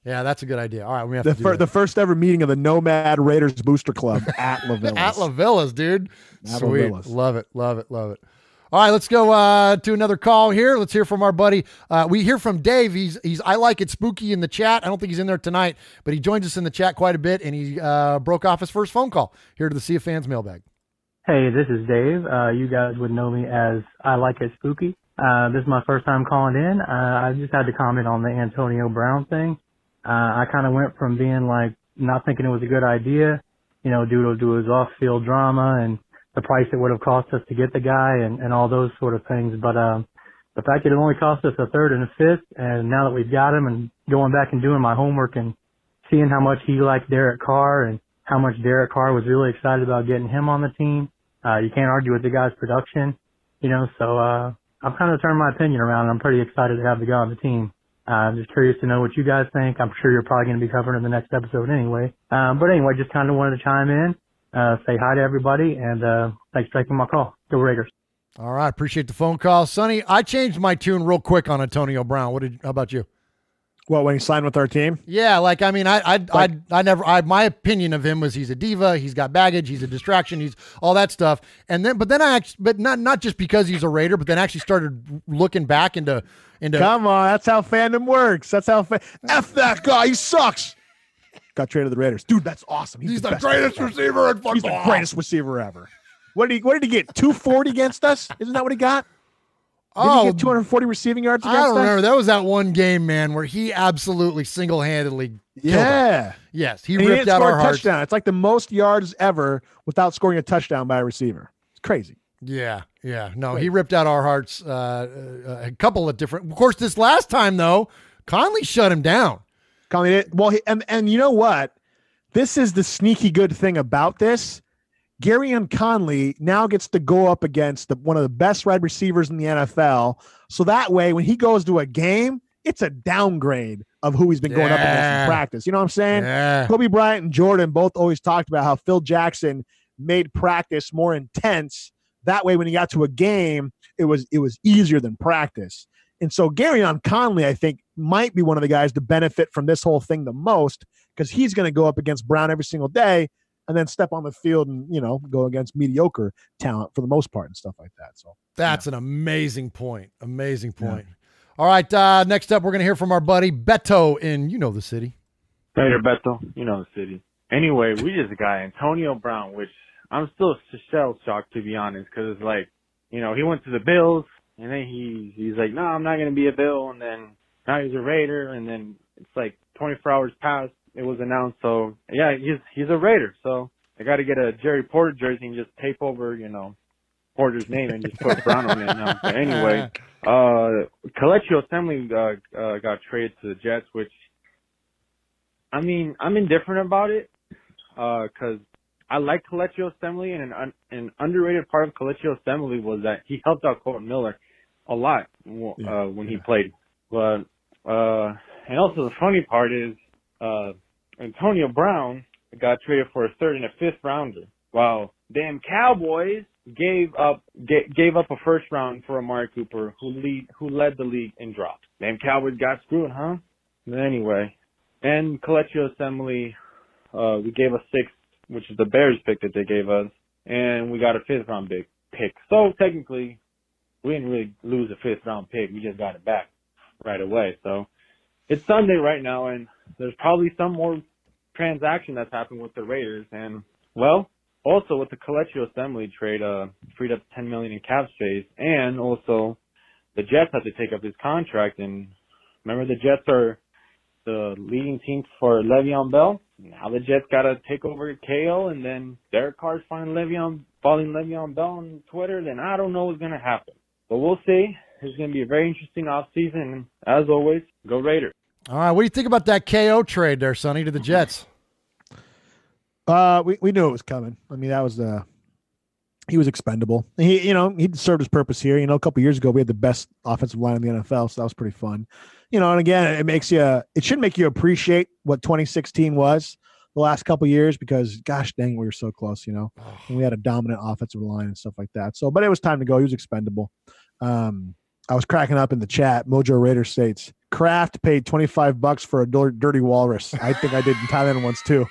Yeah, that's a good idea. All right, we have to do the first ever meeting of the Nomad Raiders Booster Club at La Villas. At La Villas, dude. At Sweet. La Villas. Love it. All right, let's go to another call here. Let's hear from our buddy. We hear from Dave. He's I Like It Spooky in the chat. I don't think he's in there tonight, but he joins us in the chat quite a bit, and he broke off his first phone call here to the Sea of Fans mailbag. Hey, this is Dave. You guys would know me as I Like It Spooky. This is my first time calling in. I just had to comment on the Antonio Brown thing. I kind of went from being like not thinking it was a good idea, due to his off-field drama and the price it would have cost us to get the guy and all those sort of things. But the fact that it only cost us a third and a fifth, and now that we've got him and going back and doing my homework and seeing how much he liked Derek Carr and how much Derek Carr was really excited about getting him on the team, you can't argue with the guy's production, so I've kind of turned my opinion around, and I'm pretty excited to have the guy on the team. I'm just curious to know what you guys think. I'm sure you're probably going to be covering in the next episode anyway. But anyway, just kind of wanted to chime in, say hi to everybody, and thanks for taking my call. Go Raiders. All right, appreciate the phone call. Sonny, I changed my tune real quick on Antonio Brown. How about you? Well, when he signed with our team? Yeah, like, I mean, my opinion of him was he's a diva, he's got baggage, he's a distraction, he's all that stuff. But not just because he's a Raider, but then actually started looking back into. Come on, that's how fandom works. That's how F that guy, he sucks. Got traded to the Raiders. Dude, that's awesome. He's the greatest receiver in football. He's the greatest receiver ever. What did he get? 240 against us? Isn't that what he got? Did he get 240 receiving yards against us? I don't remember. That was that one game, man, where he absolutely single-handedly killed us. Yes, he ripped out our hearts. Touchdown. It's like the most yards ever without scoring a touchdown by a receiver. It's crazy. Yeah. No, he ripped out our hearts a couple of different. Of course, this last time, though, Conley shut him down. Conley did. Well, and you know what? This is the sneaky good thing about this. Garyon Conley now gets to go up against one of the best wide receivers in the NFL. So that way, when he goes to a game, it's a downgrade of who he's been going up against in practice. You know what I'm saying? Yeah. Kobe Bryant and Jordan both always talked about how Phil Jackson made practice more intense. That way, when he got to a game, it was easier than practice. And so Garyon Conley, I think, might be one of the guys to benefit from this whole thing the most, because he's going to go up against Brown every single day and then step on the field and, go against mediocre talent for the most part and stuff like that. So that's an amazing point. Amazing point. Yeah. All right. Next up, we're going to hear from our buddy Beto in, the city. Later, Beto. The city. Anyway, we just got Antonio Brown, which I'm still shell-shocked, to be honest, because, he went to the Bills, and then he's like, no, I'm not going to be a Bill, and then now he's a Raider, and then it's like 24 hours passed, it was announced, so, yeah, he's a Raider, so I got to get a Jerry Porter jersey and just tape over, Porter's name and just put Brown on it now. But anyway, Kelechi Assembly got traded to the Jets, which, I mean, I'm indifferent about it, because I like Kelechi Assembly, and an underrated part of Kelechi Assembly was that he helped out Colton Miller a lot when he played. But and also the funny part is Antonio Brown got traded for a third and a fifth rounder, while damn Cowboys gave up a first round for Amari Cooper, who led the league in drops. Damn Cowboys got screwed, huh? But anyway, and Kelechi Assembly, we gave a sixth, which is the Bears pick that they gave us, and we got a fifth round pick. So technically, we didn't really lose a fifth round pick. We just got it back right away. So it's Sunday right now, and there's probably some more transaction that's happened with the Raiders. And, well, also with the Coleccio Assembly trade, freed up $10 million in cap space, and also the Jets had to take up his contract. And remember, the Jets are the leading team for Le'Veon Bell. Now the Jets got to take over KO, and then Derek Carr's following Le'Veon Bell on Twitter. Then I don't know what's going to happen. But we'll see. It's going to be a very interesting offseason. And as always, go Raiders. All right, what do you think about that KO trade there, Sonny, to the Jets? We knew it was coming. I mean, that was he was expendable. He served his purpose here. A couple years ago we had the best offensive line in the NFL, so that was pretty fun. And again, it should make you appreciate what 2016 was the last couple years, because gosh dang, we were so close, and we had a dominant offensive line and stuff like that. So, but it was time to go. He was expendable. I was cracking up in the chat. Mojo Raider states Kraft paid $25 for a dirty walrus. I think I did in Thailand once too.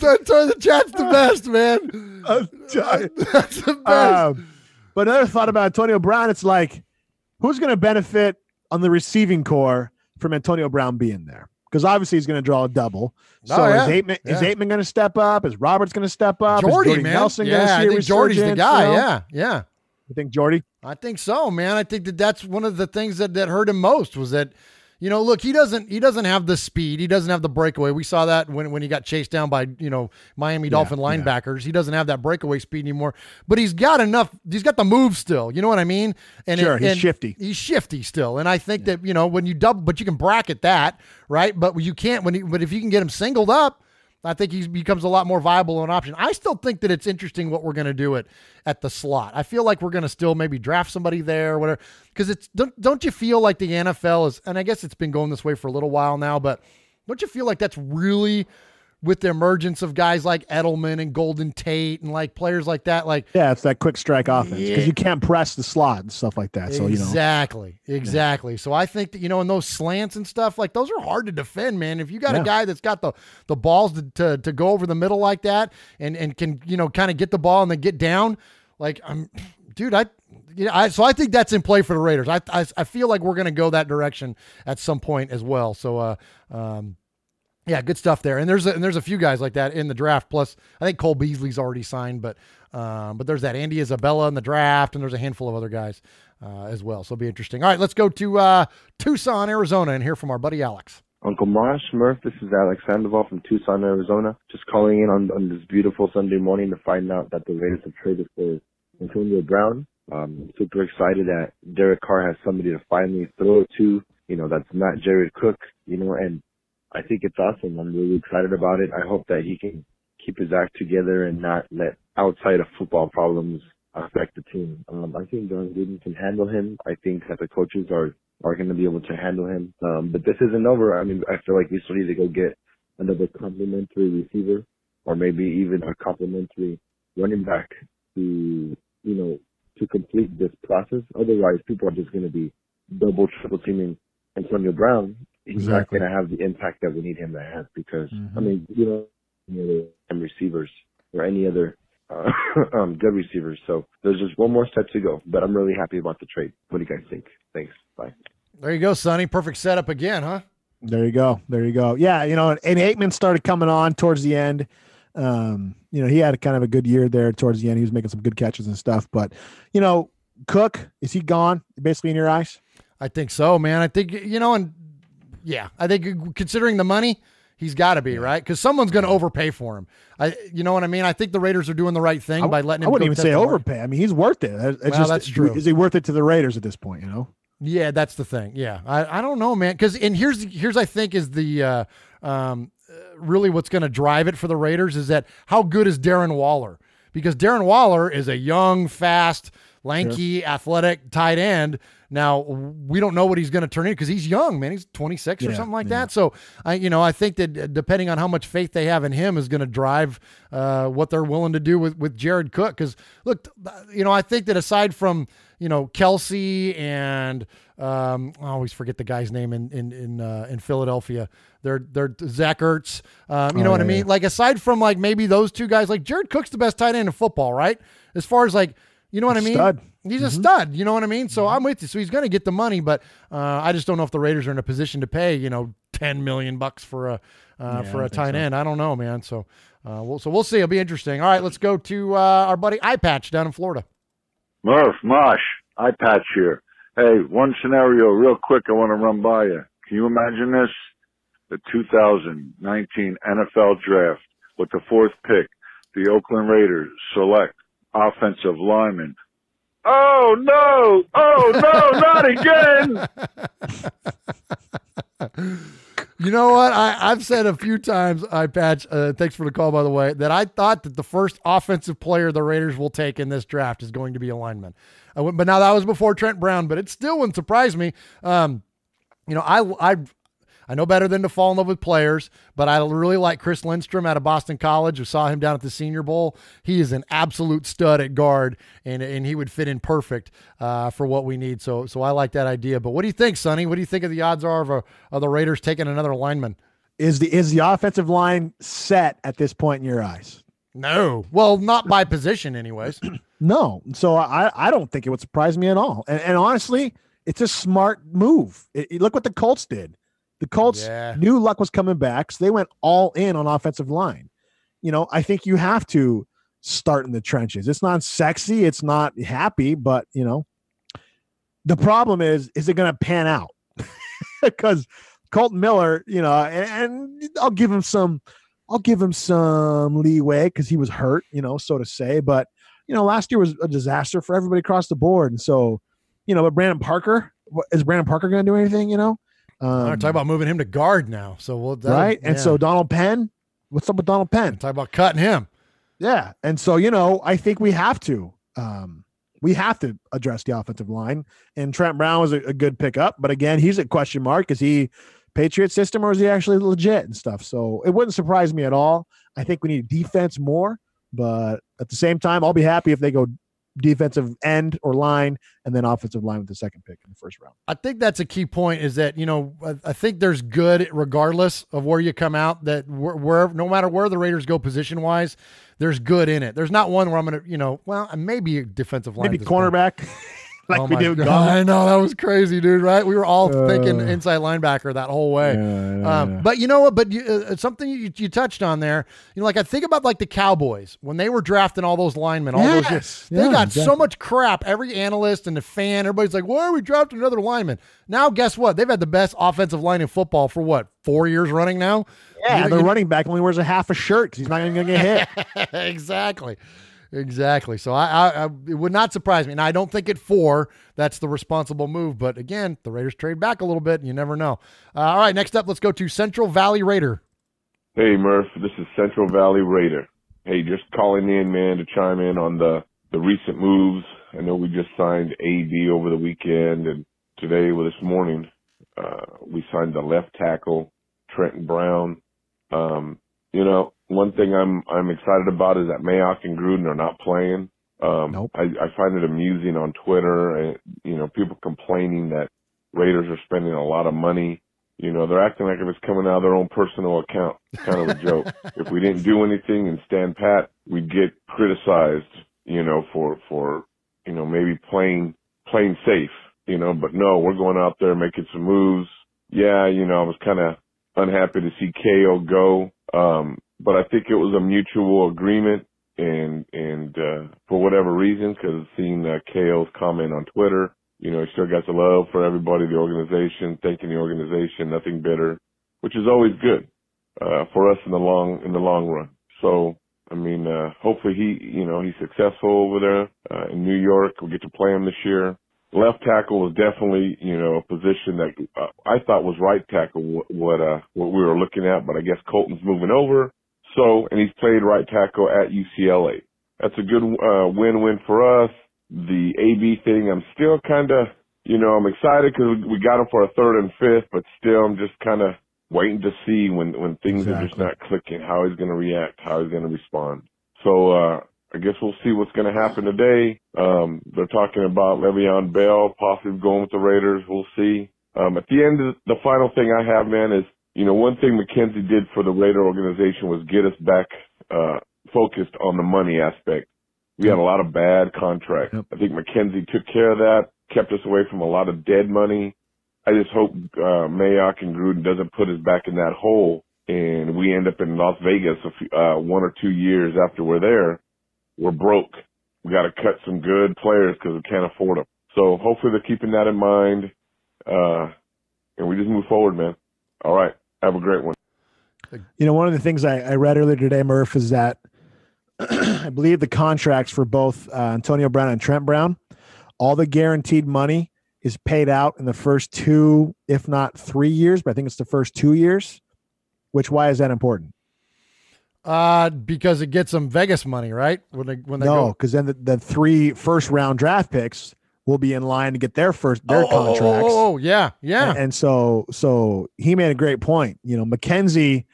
The chat's the best, man. That's the best. But another thought about Antonio Brown, it's like, who's going to benefit on the receiving core from Antonio Brown being there? Because obviously he's going to draw a double. So is Aitman going to step up? Is Roberts going to step up? Jordy, is Jordy man. Nelson going to see I think Jordy's the guy. Yeah. You think Jordy? I think so, man. I think that's one of the things that hurt him most was that, look, he doesn't have the speed. He doesn't have the breakaway. We saw that when he got chased down by, Miami Dolphin linebackers. He doesn't have that breakaway speed anymore, but he's got enough. He's got the move still. You know what I mean? And he's shifty. He's shifty still. And I think that, when you double, but you can bracket that, right? But you can't, but if you can get him singled up, I think he becomes a lot more viable of an option. I still think that it's interesting what we're going to do at the slot. I feel like we're going to still maybe draft somebody there or whatever, because don't you feel like the NFL is, and I guess it's been going this way for a little while now, but don't you feel like that's really with the emergence of guys like Edelman and Golden Tate and like players like that, it's that quick strike offense because you can't press the slot and stuff like that. So exactly. So I think that in those slants and stuff, like those are hard to defend, man. If you got a guy that's got the balls to go over the middle like that and can kind of get the ball and then get down, so I think that's in play for the Raiders. I feel like we're going to go that direction at some point as well. So yeah, good stuff there. And there's a few guys like that in the draft. Plus, I think Cole Beasley's already signed, but there's that Andy Isabella in the draft, and there's a handful of other guys as well. So it'll be interesting. All right, let's go to Tucson, Arizona, and hear from our buddy Alex. Uncle Mosh, Murph, this is Alex Sandoval from Tucson, Arizona. Just calling in on this beautiful Sunday morning to find out that the Raiders have traded for Antonio Brown. Super excited that Derek Carr has somebody to finally throw it to, that's not Jared Cook, and I think it's awesome. I'm really excited about it. I hope that he can keep his act together and not let outside of football problems affect the team. I think John Gruden can handle him. I think that the coaches are going to be able to handle him. But this isn't over. I mean, I feel like we still need to go get another complimentary receiver or maybe even a complimentary running back to complete this process. Otherwise, people are just going to be double, triple teaming Antonio Brown. He's not going to have the impact that we need him to have because, any other receivers or any other good receivers. So there's just one more step to go, but I'm really happy about the trade. What do you guys think? Thanks. Bye. There you go, Sonny. Perfect setup again, huh? There you go. Yeah, and Aitman started coming on towards the end. He had kind of a good year there towards the end. He was making some good catches and stuff, but Cook, is he gone basically in your eyes? I think so, man. I think, I think considering the money, he's got to be, right? Because someone's going to overpay for him. You know what I mean? I think the Raiders are doing the right thing by letting him. I wouldn't even say overpay. I mean, he's worth it. That's true. Is he worth it to the Raiders at this point? Yeah, that's the thing. Yeah, I don't know, man. Because here's I think is the really what's going to drive it for the Raiders is that how good is Darren Waller? Because Darren Waller is a young, fast, lanky, athletic tight end. Now, we don't know what he's going to turn in because he's young, man. He's 26 or something like that. So, I think that depending on how much faith they have in him is going to drive what they're willing to do with Jared Cook. Because, look, I think that aside from, Kelsey and I always forget the guy's name in Philadelphia. They're Zach Ertz. You know what I mean? Like, aside from, maybe those two guys, Jared Cook's the best tight end in football, right? As far as, You know what I mean? Stud. He's a stud. You know what I mean? So I'm with you. So he's going to get the money, but I just don't know if the Raiders are in a position to pay, $10 million for a tight end. I don't know, man. So we'll see. It'll be interesting. All right, let's go to our buddy Eye Patch down in Florida. Murph, Mosh, Eye Patch here. Hey, one scenario real quick I want to run by you. Can you imagine this? The 2019 NFL Draft with the 4th pick, the Oakland Raiders select offensive lineman. Oh, no! Oh, no, not again! You know what? I've said a few times, Eye Patch, thanks for the call, by the way, that I thought that the first offensive player the Raiders will take in this draft is going to be a lineman. But now that was before Trent Brown, but it still wouldn't surprise me. I know better than to fall in love with players, but I really like Chris Lindstrom out of Boston College, who saw him down at the Senior Bowl. He is an absolute stud at guard, and he would fit in perfect for what we need. So I like that idea. But what do you think, Sonny? What do you think of the odds are of the Raiders taking another lineman? Is the offensive line set at this point in your eyes? No. Well, not by position anyways. No. So I don't think it would surprise me at all. And honestly, it's a smart move. Look what the Colts did. The Colts knew Luck was coming back, so they went all in on offensive line. I think you have to start in the trenches. It's not sexy. It's not happy, but, the problem is it going to pan out? Because Colton Miller, and I'll give him some leeway because he was hurt, so to say. But, last year was a disaster for everybody across the board. And so, but Brandon Parker, is Brandon Parker going to do anything, Talk about moving him to guard now. So right. And so Donald Penn, what's up with Donald Penn? Talk about cutting him. Yeah. And so, I think we have to address the offensive line, and Trent Brown was a good pickup, but again, he's a question mark. Is he Patriot system or is he actually legit and stuff? So it wouldn't surprise me at all. I think we need defense more, but at the same time, I'll be happy if they go defensive end or line and then offensive line with the second pick in the first round. I think that's a key point, is that, I think there's good regardless of where you come out, that no matter where the Raiders go position wise, there's good in it. There's not one where I'm going to, maybe a defensive line. Maybe cornerback. Like we did. I know, that was crazy, dude. Right? We were all thinking inside linebacker that whole way. But you know what? But something you touched on there. Like I think about like the Cowboys when they were drafting all those linemen. All those years, they got so much crap. Every analyst and the fan, everybody's like, "Why are we drafting another lineman?" Now, guess what? They've had the best offensive line in football for 4 years running now. Yeah, their running back only wears a half a shirt because he's not even going to get hit. Exactly. So I it would not surprise me. Now, I don't think at 4 that's the responsible move, but again, the Raiders trade back a little bit, and you never know. All right, next up, let's go to Central Valley Raider. Hey, Murph, this is Central Valley Raider. Hey, just calling in, man, to chime in on the recent moves. I know we just signed AB over the weekend, and today, this morning, we signed the left tackle, Trenton Brown. One thing I'm excited about is that Mayock and Gruden are not playing. Nope. I find it amusing on Twitter, and, people complaining that Raiders are spending a lot of money. They're acting like if it's coming out of their own personal account. It's kind of a joke. If we didn't do anything and stand pat, we'd get criticized, for maybe playing safe, but no, we're going out there making some moves. Yeah, I was kind of unhappy to see KO go. But I think it was a mutual agreement, and for whatever reason, because seeing KO's comment on Twitter, he still got the love for everybody, the organization, thanking the organization, nothing bitter, which is always good for us in the long run. So, hopefully he's successful over there in New York. We get to play him this year. Left tackle was definitely, a position that I thought was right tackle, what we were looking at, but I guess Colton's moving over. So, and he's played right tackle at UCLA. That's a good win-win for us. The AB thing, I'm still kind of, I'm excited because we got him for a 3rd and 5th, but still I'm just kind of waiting to see when things are just not clicking, how he's going to react, how he's going to respond. So, I guess we'll see what's going to happen today. They're talking about Le'Veon Bell possibly going with the Raiders. We'll see. At the end, the final thing I have, man, is, one thing McKenzie did for the Raider organization was get us back focused on the money aspect. We had a lot of bad contracts. I think McKenzie took care of that, kept us away from a lot of dead money. I just hope Mayock and Gruden doesn't put us back in that hole, and we end up in Las Vegas 1 or 2 years after we're there. We're broke. We got to cut some good players because we can't afford them. So hopefully they're keeping that in mind, and we just move forward, man. All right. Have a great one. You know, one of the things I read earlier today, Murph, is that I believe the contracts for both Antonio Brown and Trent Brown, all the guaranteed money is paid out in the first 2, if not 3 years, but I think it's the first 2 years. Why is that important? Because it gets them Vegas money, right? When they because then the 3 first-round draft picks will be in line to get their contracts. Yeah. And so he made a great point. You know, McKenzie,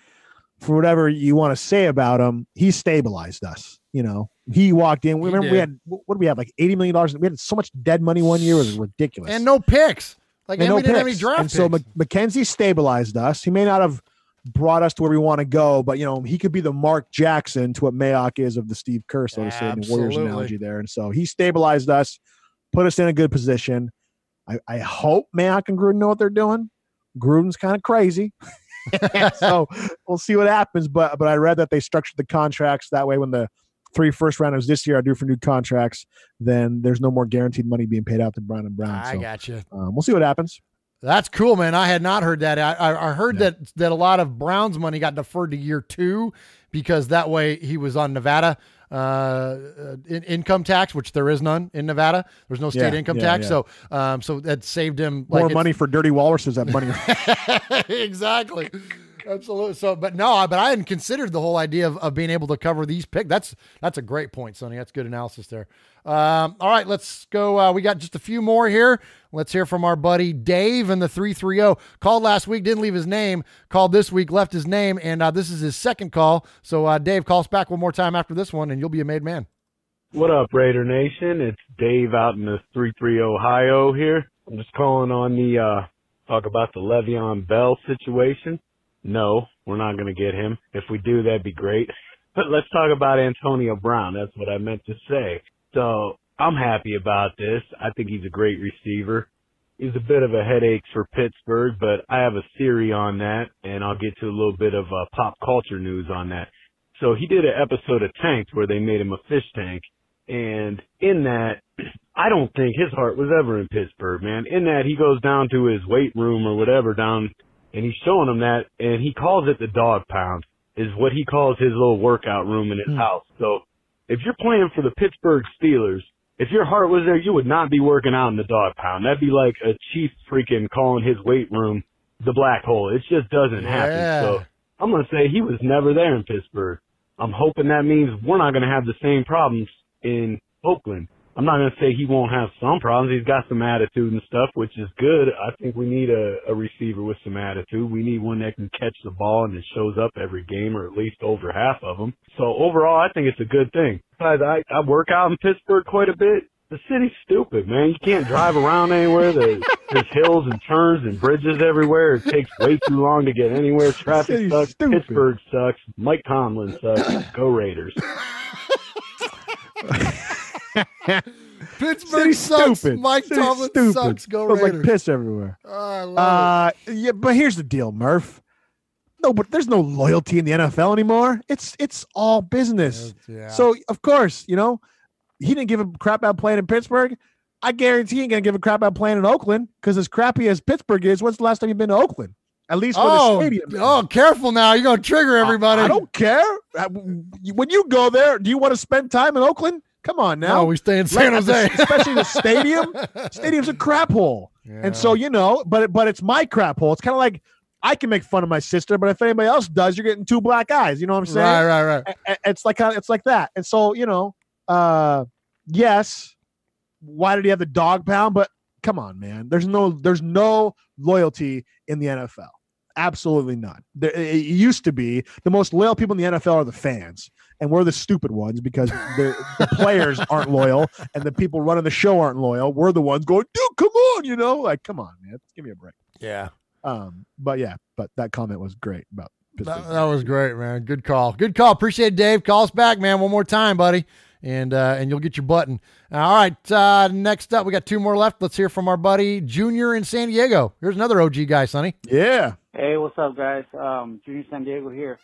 for whatever you want to say about him, he stabilized us. You know, he walked in. We had, what did we have, like $80 million? We had so much dead money one year. It was ridiculous. And no picks. We didn't have any draft picks. So McKenzie stabilized us. He may not have brought us to where we want to go, but, you know, he could be the Mark Jackson to what Mayock is of the Steve Kerr, so to say, in the Warriors analogy there. And so he stabilized us, put us in a good position. I hope Mayock and Gruden know what they're doing. Gruden's kind of crazy. So we'll see what happens. But I read that they structured the contracts that way when the 3 first-rounders this year are due for new contracts, then there's no more guaranteed money being paid out to Brown and Brown. I got you. We'll see what happens. That's cool, man. I had not heard that. I heard that a lot of Brown's money got deferred to year 2 because that way he was on Nevada income tax, which there is none in Nevada. There's no state income tax. Yeah. So that saved him more money for dirty walruses. That money. Exactly. Absolutely. So, but I hadn't considered the whole idea of being able to cover these picks. That's a great point, Sonny. That's good analysis there. All right, let's go. We got just a few more here. Let's hear from our buddy Dave in the 330. Called last week, didn't leave his name. Called this week, left his name, and this is his second call. So, Dave, call us back one more time after this one, and you'll be a made man. What up, Raider Nation? It's Dave out in the 330 Ohio here. I'm just calling on the talk about the Le'Veon Bell situation. No, we're not going to get him. If we do, that'd be great. But let's talk about Antonio Brown. That's what I meant to say. So I'm happy about this. I think he's a great receiver. He's a bit of a headache for Pittsburgh, but I have a theory on that, and I'll get to a little bit of pop culture news on that. So he did an episode of Tanked where they made him a fish tank, and in that, I don't think his heart was ever in Pittsburgh, man. In that, he goes down to his weight room or whatever down, and he's showing him that, and he calls it the dog pound, is what he calls his little workout room in his house. So if you're playing for the Pittsburgh Steelers, if your heart was there, you would not be working out in the dog pound. That'd be like a chief freaking calling his weight room the black hole. It just doesn't happen. So I'm going to say he was never there in Pittsburgh. I'm hoping that means we're not going to have the same problems in Oakland. I'm not going to say he won't have some problems. He's got some attitude and stuff, which is good. I think we need a receiver with some attitude. We need one that can catch the ball and that shows up every game, or at least over half of them. So overall, I think it's a good thing. Besides, I work out in Pittsburgh quite a bit. The city's stupid, man. You can't drive around anywhere. There's hills and turns and bridges everywhere. It takes way too long to get anywhere. Traffic sucks. Stupid. Pittsburgh sucks. Mike Tomlin sucks. Go Raiders. Pittsburgh sucks. Stupid. Mike Tomlin sucks. Go Raiders. Raiders. Like piss everywhere. I love it. Yeah, but here's the deal, Murph. No, but there's no loyalty in the NFL anymore. It's all business. Yeah. So of course, you know, he didn't give a crap about playing in Pittsburgh. I guarantee he ain't gonna give a crap about playing in Oakland, because as crappy as Pittsburgh is, when's the last time you've been to Oakland? At least for the stadium. Oh, careful now. You're gonna trigger everybody. I don't care. When you go there, do you want to spend time in Oakland? Come on now. No, we stay in San Jose. Especially the stadium. Stadium's a crap hole. Yeah. And so, you know, but it's my crap hole. It's kind of like I can make fun of my sister, but if anybody else does, you're getting 2 black eyes. You know what I'm saying? Right. It's like that. And so, you know, yes, why did he have the dog pound? But come on, man. There's no loyalty in the NFL. Absolutely none. It used to be the most loyal people in the NFL are the fans, and we're the stupid ones because the players aren't loyal and the people running the show aren't loyal. We're the ones going, dude, come on, you know, like, come on, man, give me a break. Yeah. But that comment was great about Pittsburgh. That was great, man. Good call. Appreciate it, Dave. Call us back, man, one more time, buddy. and you'll get your button. All right, next up, we got 2 more left. Let's hear from our buddy Junior in San Diego. Here's another OG guy, Sonny. Yeah. Hey, what's up, guys? Junior San Diego here.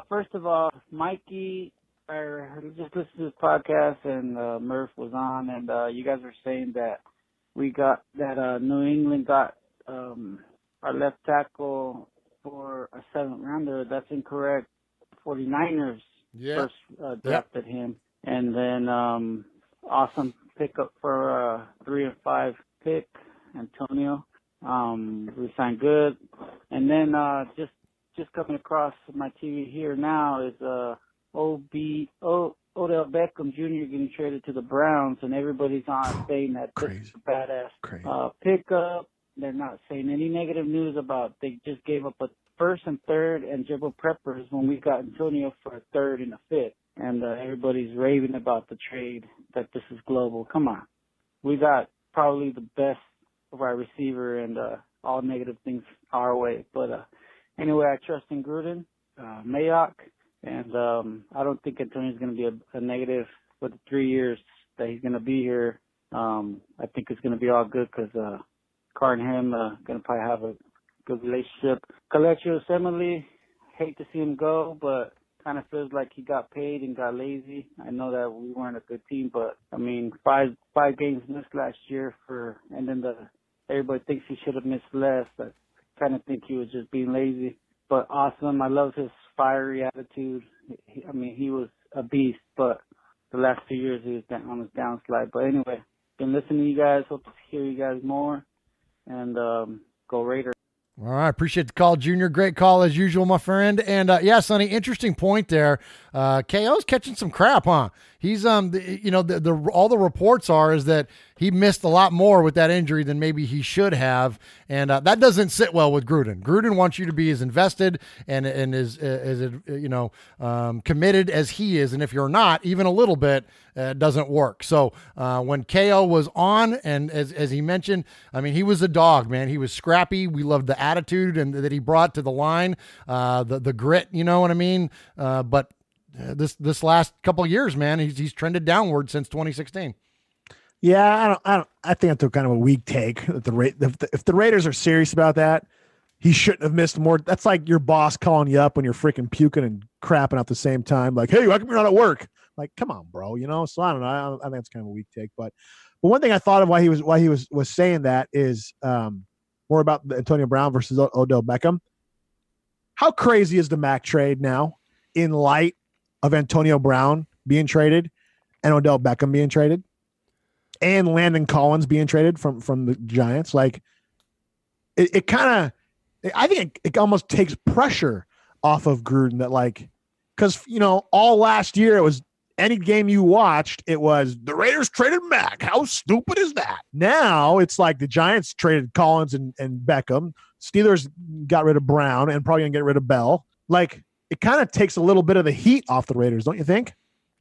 First of all, Mikey, I just listened to this podcast, and Murph was on, and you guys were saying that we got that New England got our left tackle for a 7th rounder. That's incorrect. 49ers first drafted him, and then awesome pickup for 3 and 5 pick, Antonio. We signed good, and then just coming across my TV here now is Odell Beckham Jr. getting traded to the Browns, and everybody's on saying that this is a badass pickup. They're not saying any negative news about they just gave up a 1st and 3rd and dribble preppers when we got Antonio for a 3rd and a 5th. And everybody's raving about the trade, that this is global. Come on. We got probably the best of our receiver, and all negative things our way. But anyway, I trust in Gruden, Mayock, and I don't think Antonio's going to be a negative for the 3 years that he's going to be here. I think it's going to be all good because Carr and him going to probably have a good relationship. Coleccio Semele, hate to see him go, but kind of feels like he got paid and got lazy. I know that we weren't a good team, but I mean, five games missed last year and then everybody thinks he should have missed less. I kind of think he was just being lazy. But awesome. I love his fiery attitude. He was a beast, but the last 2 years he was on his downslide. But anyway, been listening to you guys. Hope to hear you guys more. And go Raiders. All right, appreciate the call, Junior. Great call as usual, my friend. And yeah, Sonny, interesting point there. KO's catching some crap, huh? He's all the reports is that he missed a lot more with that injury than maybe he should have, and that doesn't sit well with Gruden. Gruden wants you to be as invested and as committed as he is, and if you're not, even a little bit, it doesn't work. So when KO was on, and as he mentioned, I mean, he was a dog, man. He was scrappy. We loved the attitude and that he brought to the line, the grit. You know what I mean? But this last couple of years, man, he's trended downward since 2016. Yeah, I think that's kind of a weak take. That if the Raiders are serious about that, he shouldn't have missed more. That's like your boss calling you up when you're freaking puking and crapping at the same time. Like, hey, why come you're not at work? Like, come on, bro. So I don't know. I think it's kind of a weak take. But one thing I thought of why he was saying that is more about the Antonio Brown versus Odell Beckham. How crazy is the Mac trade now in light of Antonio Brown being traded and Odell Beckham being traded and Landon Collins being traded from the Giants? Like, it kind of, I think it almost takes pressure off of Gruden that, like, because, all last year it was any game you watched, it was the Raiders traded Mac. How stupid is that? Now it's like the Giants traded Collins and Beckham. Steelers got rid of Brown and probably going to get rid of Bell. Like, it kind of takes a little bit of the heat off the Raiders, don't you think?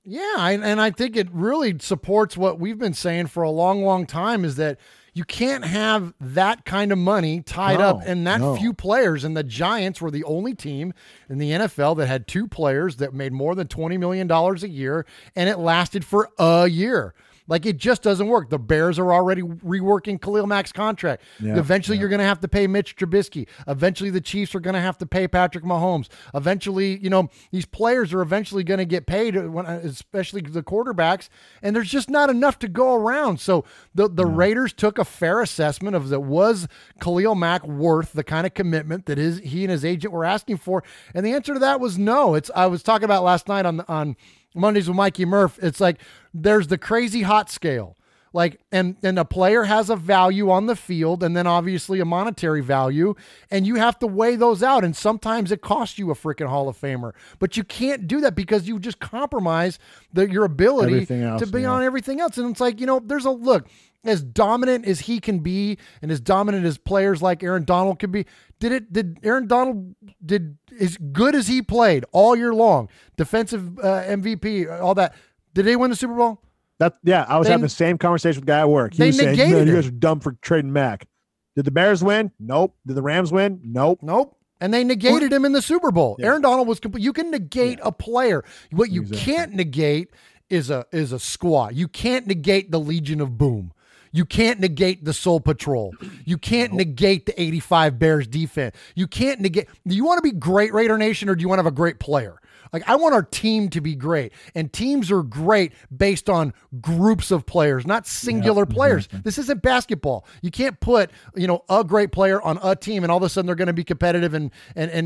Yeah, and I think it really supports what we've been saying for a long, long time, is that you can't have that kind of money tied up in that few players. And the Giants were the only team in the NFL that had 2 players that made more than $20 million a year, and it lasted for a year. Like, it just doesn't work. The Bears are already reworking Khalil Mack's contract. Yeah, eventually, you're going to have to pay Mitch Trubisky. Eventually, the Chiefs are going to have to pay Patrick Mahomes. Eventually, these players are eventually going to get paid, especially the quarterbacks, and there's just not enough to go around. So the Raiders took a fair assessment of that. Was Khalil Mack worth the kind of commitment that he and his agent were asking for? And the answer to that was no. I was talking about last night on Mondays with Mikey Murph. It's like there's the crazy hot scale, like, and a player has a value on the field, and then obviously a monetary value, and you have to weigh those out. And sometimes it costs you a freaking Hall of Famer, but you can't do that because you just compromise your ability to be on everything else. And it's like, there's a look. As dominant as he can be, and as dominant as players like Aaron Donald can be, did Aaron Donald as good as he played all year long, defensive MVP, all that? Did they win the Super Bowl? I was having the same conversation with the guy at work. He was saying, you guys are dumb for trading Mac. Did the Bears win? Nope. Did the Rams win? Nope. And they negated him in the Super Bowl. Yeah. Aaron Donald was complete. You can negate a player. What you can't negate is a squad. You can't negate the Legion of Boom. You can't negate the Soul Patrol. You can't negate the 85 Bears defense. You can't negate. Do you want to be great, Raider Nation, or do you want to have a great player? Like, I want our team to be great, and teams are great based on groups of players, not singular players. Exactly. This isn't basketball. You can't put, a great player on a team and all of a sudden they're going to be competitive and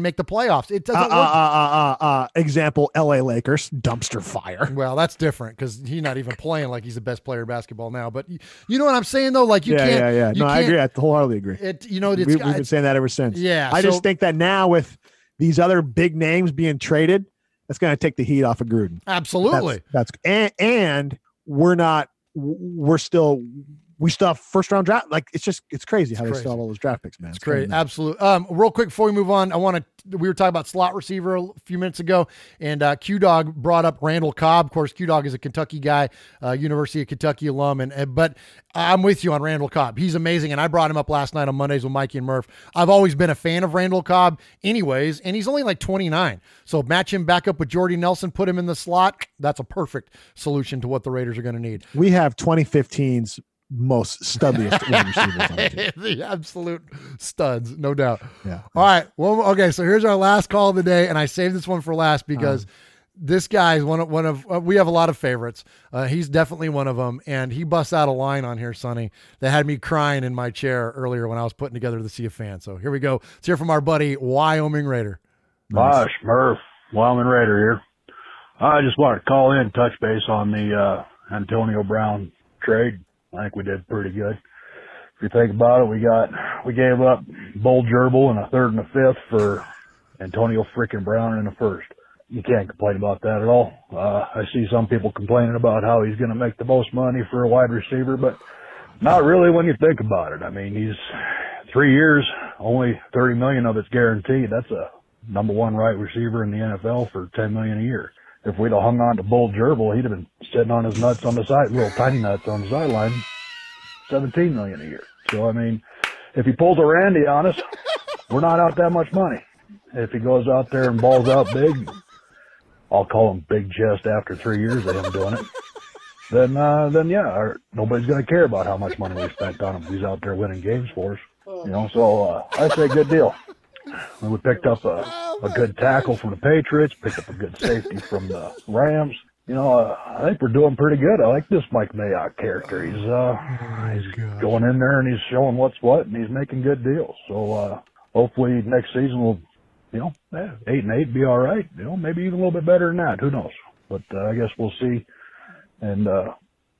make the playoffs. It doesn't work. Example, LA Lakers, dumpster fire. Well, that's different because he's not even playing like he's the best player in basketball now. But you know what I'm saying, though? Like, you can't. Yeah. No, I agree. I wholeheartly agree. We've been saying that ever since. Yeah. I just think that now with these other big names being traded, that's going to take the heat off of Gruden. Absolutely. And we still have first round draft. Like, it's crazy how they still have all those draft picks, man. It's great. Absolutely. Real quick before we move on, we were talking about slot receiver a few minutes ago, and Q-Dog brought up Randall Cobb. Of course, Q-Dog is a Kentucky guy, University of Kentucky alum, but I'm with you on Randall Cobb. He's amazing, and I brought him up last night on Mondays with Mikey and Murph. I've always been a fan of Randall Cobb anyways, and he's only like 29. So match him back up with Jordy Nelson, put him in the slot. That's a perfect solution to what the Raiders are going to need. We have 2015's most studliest wide receivers on the team. The absolute studs, no doubt. Yeah. All right. Well, okay. So here's our last call of the day, and I saved this one for last because this guy is one of we have a lot of favorites. He's definitely one of them, and he busts out a line on here, Sonny, that had me crying in my chair earlier when I was putting together the Sea of Fans. So here we go. Let's hear from our buddy Wyoming Raider. Bosh, Murph, Wyoming Raider here. I just wanted to call in, touch base on the Antonio Brown trade. I think we did pretty good. If you think about it, we gave up Bull Gerbil in a third and a fifth for Antonio freaking Brown in a first. You can't complain about that at all. I see some people complaining about how he's going to make the most money for a wide receiver, but not really when you think about it. I mean, he's 3 years, only $30 million of it's guaranteed. That's a number one right receiver in the NFL for $10 million a year. If we'd have hung on to Bull Gerbil, he'd have been sitting on his nuts on the side, little tiny nuts on the sideline, $17 million a year. So, I mean, if he pulls a Randy on us, we're not out that much money. If he goes out there and balls out big, I'll call him big chest after 3 years of him doing it. Then yeah, nobody's going to care about how much money we spent on him. He's out there winning games for us. So I say good deal. We picked up a good tackle from the Patriots, picked up a good safety from the Rams. I think we're doing pretty good. I like this Mike Mayock character. He's going in there and he's showing what's what, and he's making good deals. So hopefully next season we'll, 8-8 be all right. Maybe even a little bit better than that. Who knows? But I guess we'll see. And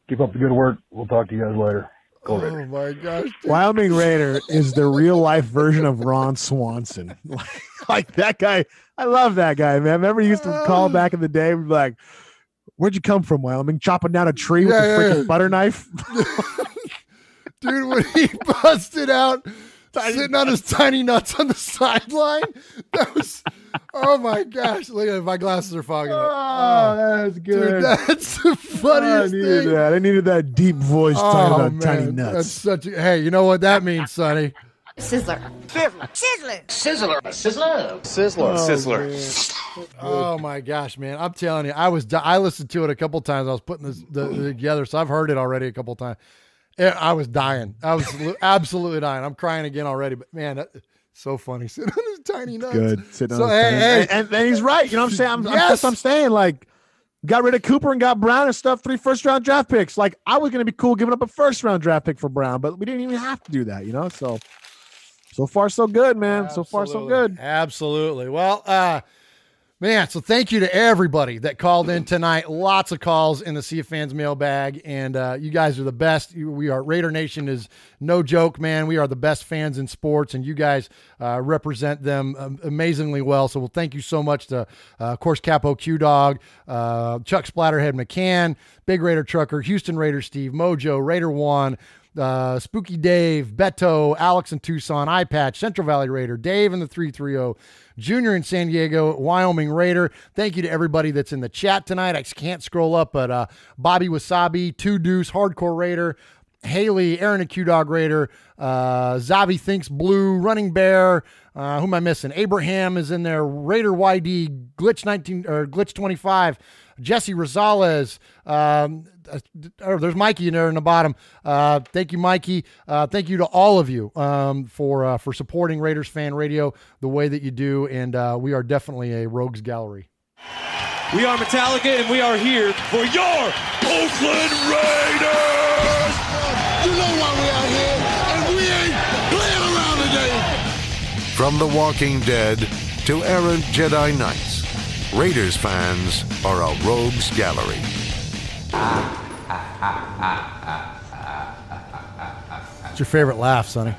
keep up the good work. We'll talk to you guys later. Go Raiders. Oh my gosh. Wyoming Raider is the real life version of Ron Swanson. Like that guy. I love that guy, man. Remember he used to call back in the day, we'd be like, "Where'd you come from, Wyoming? Chopping down a tree with a freaking butter knife?" Dude, when he busted out sitting on his tiny nuts on the sideline, that was, oh my gosh. Look at it, my glasses are fogging up. Oh, that's good. Dude, that's the funniest thing. I needed that deep voice talking about tiny nuts. That's such a, hey, you know what that means, Sonny? Sizzler. Sizzler. Sizzler. Sizzler. Sizzler. Oh my gosh, man. I'm telling you, I listened to it a couple times. I was putting this together, so I've heard it already a couple times. I was dying. I was absolutely dying. I'm crying again already, but man, that's so funny. Sitting on his tiny nuts. Good. Sitting on his tiny nuts. And he's right. You know what I'm saying? That's what I'm saying. Like, got rid of Cooper and got Brown and stuff, 3 first-round draft picks. Like, I was going to be cool giving up a first-round draft pick for Brown, but we didn't even have to do that, So far, so good, man. Absolutely. So far, so good. Absolutely. Well, man, so thank you to everybody that called in tonight. Lots of calls in the Sea of Fans mailbag, and you guys are the best. Raider Nation is no joke, man. We are the best fans in sports, and you guys represent them amazingly well. So thank you so much to, of course, Capo Q-Dog, Chuck Splatterhead McCann, Big Raider Trucker, Houston Raider Steve, Mojo, Raider One, Spooky Dave, Beto, Alex in Tucson, iPatch, Central Valley Raider, Dave in the 330, Junior in San Diego, Wyoming Raider. Thank you to everybody that's in the chat tonight. I can't scroll up, but Bobby Wasabi, Two Deuce, Hardcore Raider, Haley, Aaron, a Q-Dog Raider, Zavi Thinks Blue, Running Bear, who am I missing? Abraham is in there, Raider YD, Glitch 25, Jesse Rosales. There's Mikey in there in the bottom. Thank you, Mikey. Thank you to all of you for supporting Raiders Fan Radio the way that you do, and we are definitely a rogues gallery. We are Metallica, and we are here for your Oakland Raiders! You know why we out here, and we ain't playing around today. From The Walking Dead to errant Jedi Knights, Raiders fans are a rogues gallery. What's your favorite laugh, Sonny?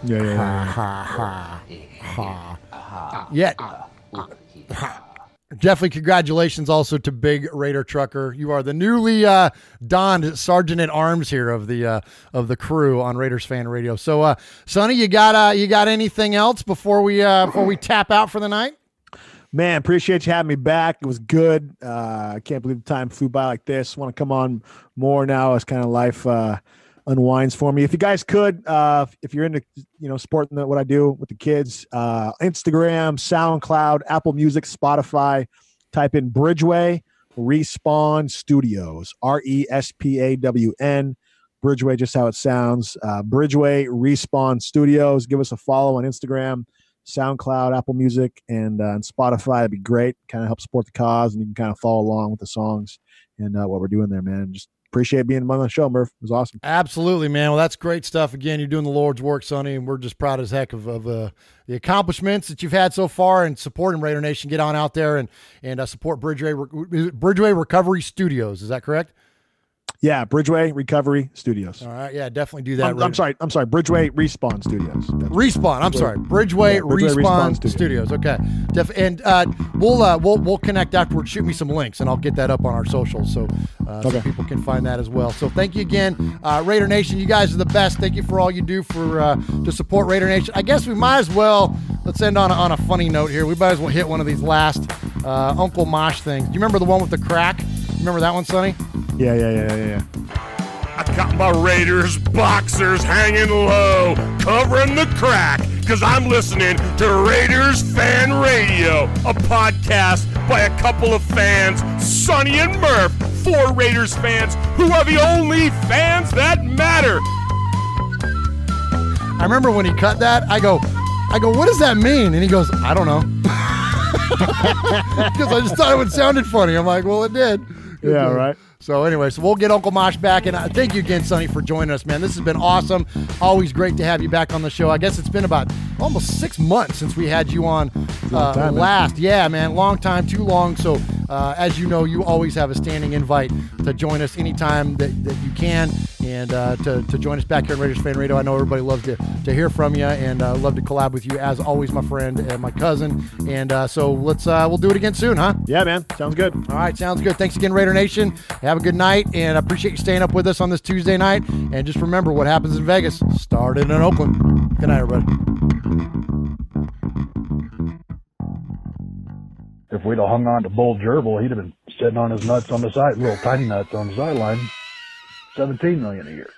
Yeah. Definitely congratulations also to Big Raider Trucker. You are the newly donned Sergeant at Arms here of the crew on Raiders Fan Radio. So, Sonny, you got anything else before we tap out for the night? Man, appreciate you having me back. It was good. I can't believe the time flew by like this. Want to come on more now as kind of life unwinds for me. If you guys could, if you're into supporting what I do with the kids, Instagram, SoundCloud, Apple Music, Spotify, type in Bridgeway Respawn Studios, RESPAWN, Bridgeway, just how it sounds. Bridgeway Respawn Studios. Give us a follow on Instagram, SoundCloud, Apple Music, and Spotify. That'd be great. Kind of help support the cause, and you can kind of follow along with the songs and what we're doing there, man. Just appreciate being on the show, Murph. It was awesome. Absolutely, man. Well, that's great stuff. Again, you're doing the Lord's work, Sonny, and we're just proud as heck of the accomplishments that you've had so far and supporting Raider Nation. Get on out there and support Bridgeway Recovery Studios. Is that correct? Yeah, Bridgeway Recovery Studios. All right, yeah, definitely do that. I'm sorry, Bridgeway Respawn Studios. Respawn. I'm sorry, Bridgeway Respawn Studios. Okay, and we'll connect afterwards. Shoot me some links, and I'll get that up on our socials so people can find that as well. So thank you again, Raider Nation. You guys are the best. Thank you for all you do to support Raider Nation. I guess we might as well let's end on a funny note here. We might as well hit one of these last Uncle Mosh things. Do you remember the one with the crack? Remember that one, Sonny? Yeah. I got my Raiders boxers hanging low, covering the crack, because I'm listening to Raiders Fan Radio, a podcast by a couple of fans, Sonny and Murph, 4 Raiders fans who are the only fans that matter. I remember when he cut that, I go, what does that mean? And he goes, I don't know. Because I just thought it sounded funny. I'm like, well, it did. Yeah, right. So anyway, we'll get Uncle Mosh back, and thank you again, Sonny, for joining us, man. This has been awesome. Always great to have you back on the show. I guess it's been about almost 6 months since we had you on last. Man. Yeah, man, long time, too long. So as you know, you always have a standing invite to join us anytime that you can, and to join us back here on Raiders Fan Radio. I know everybody loves to hear from you, and love to collab with you as always, my friend and my cousin. And so we'll do it again soon, huh? Yeah, man. Sounds good. All right, sounds good. Thanks again, Raider Nation. Have a good night, and I appreciate you staying up with us on this Tuesday night. And just remember, what happens in Vegas started in Oakland. Good night, everybody. If we'd have hung on to Bull Gerbil, he'd have been sitting on his nuts on the side, little tiny nuts on the sideline, $17 million a year.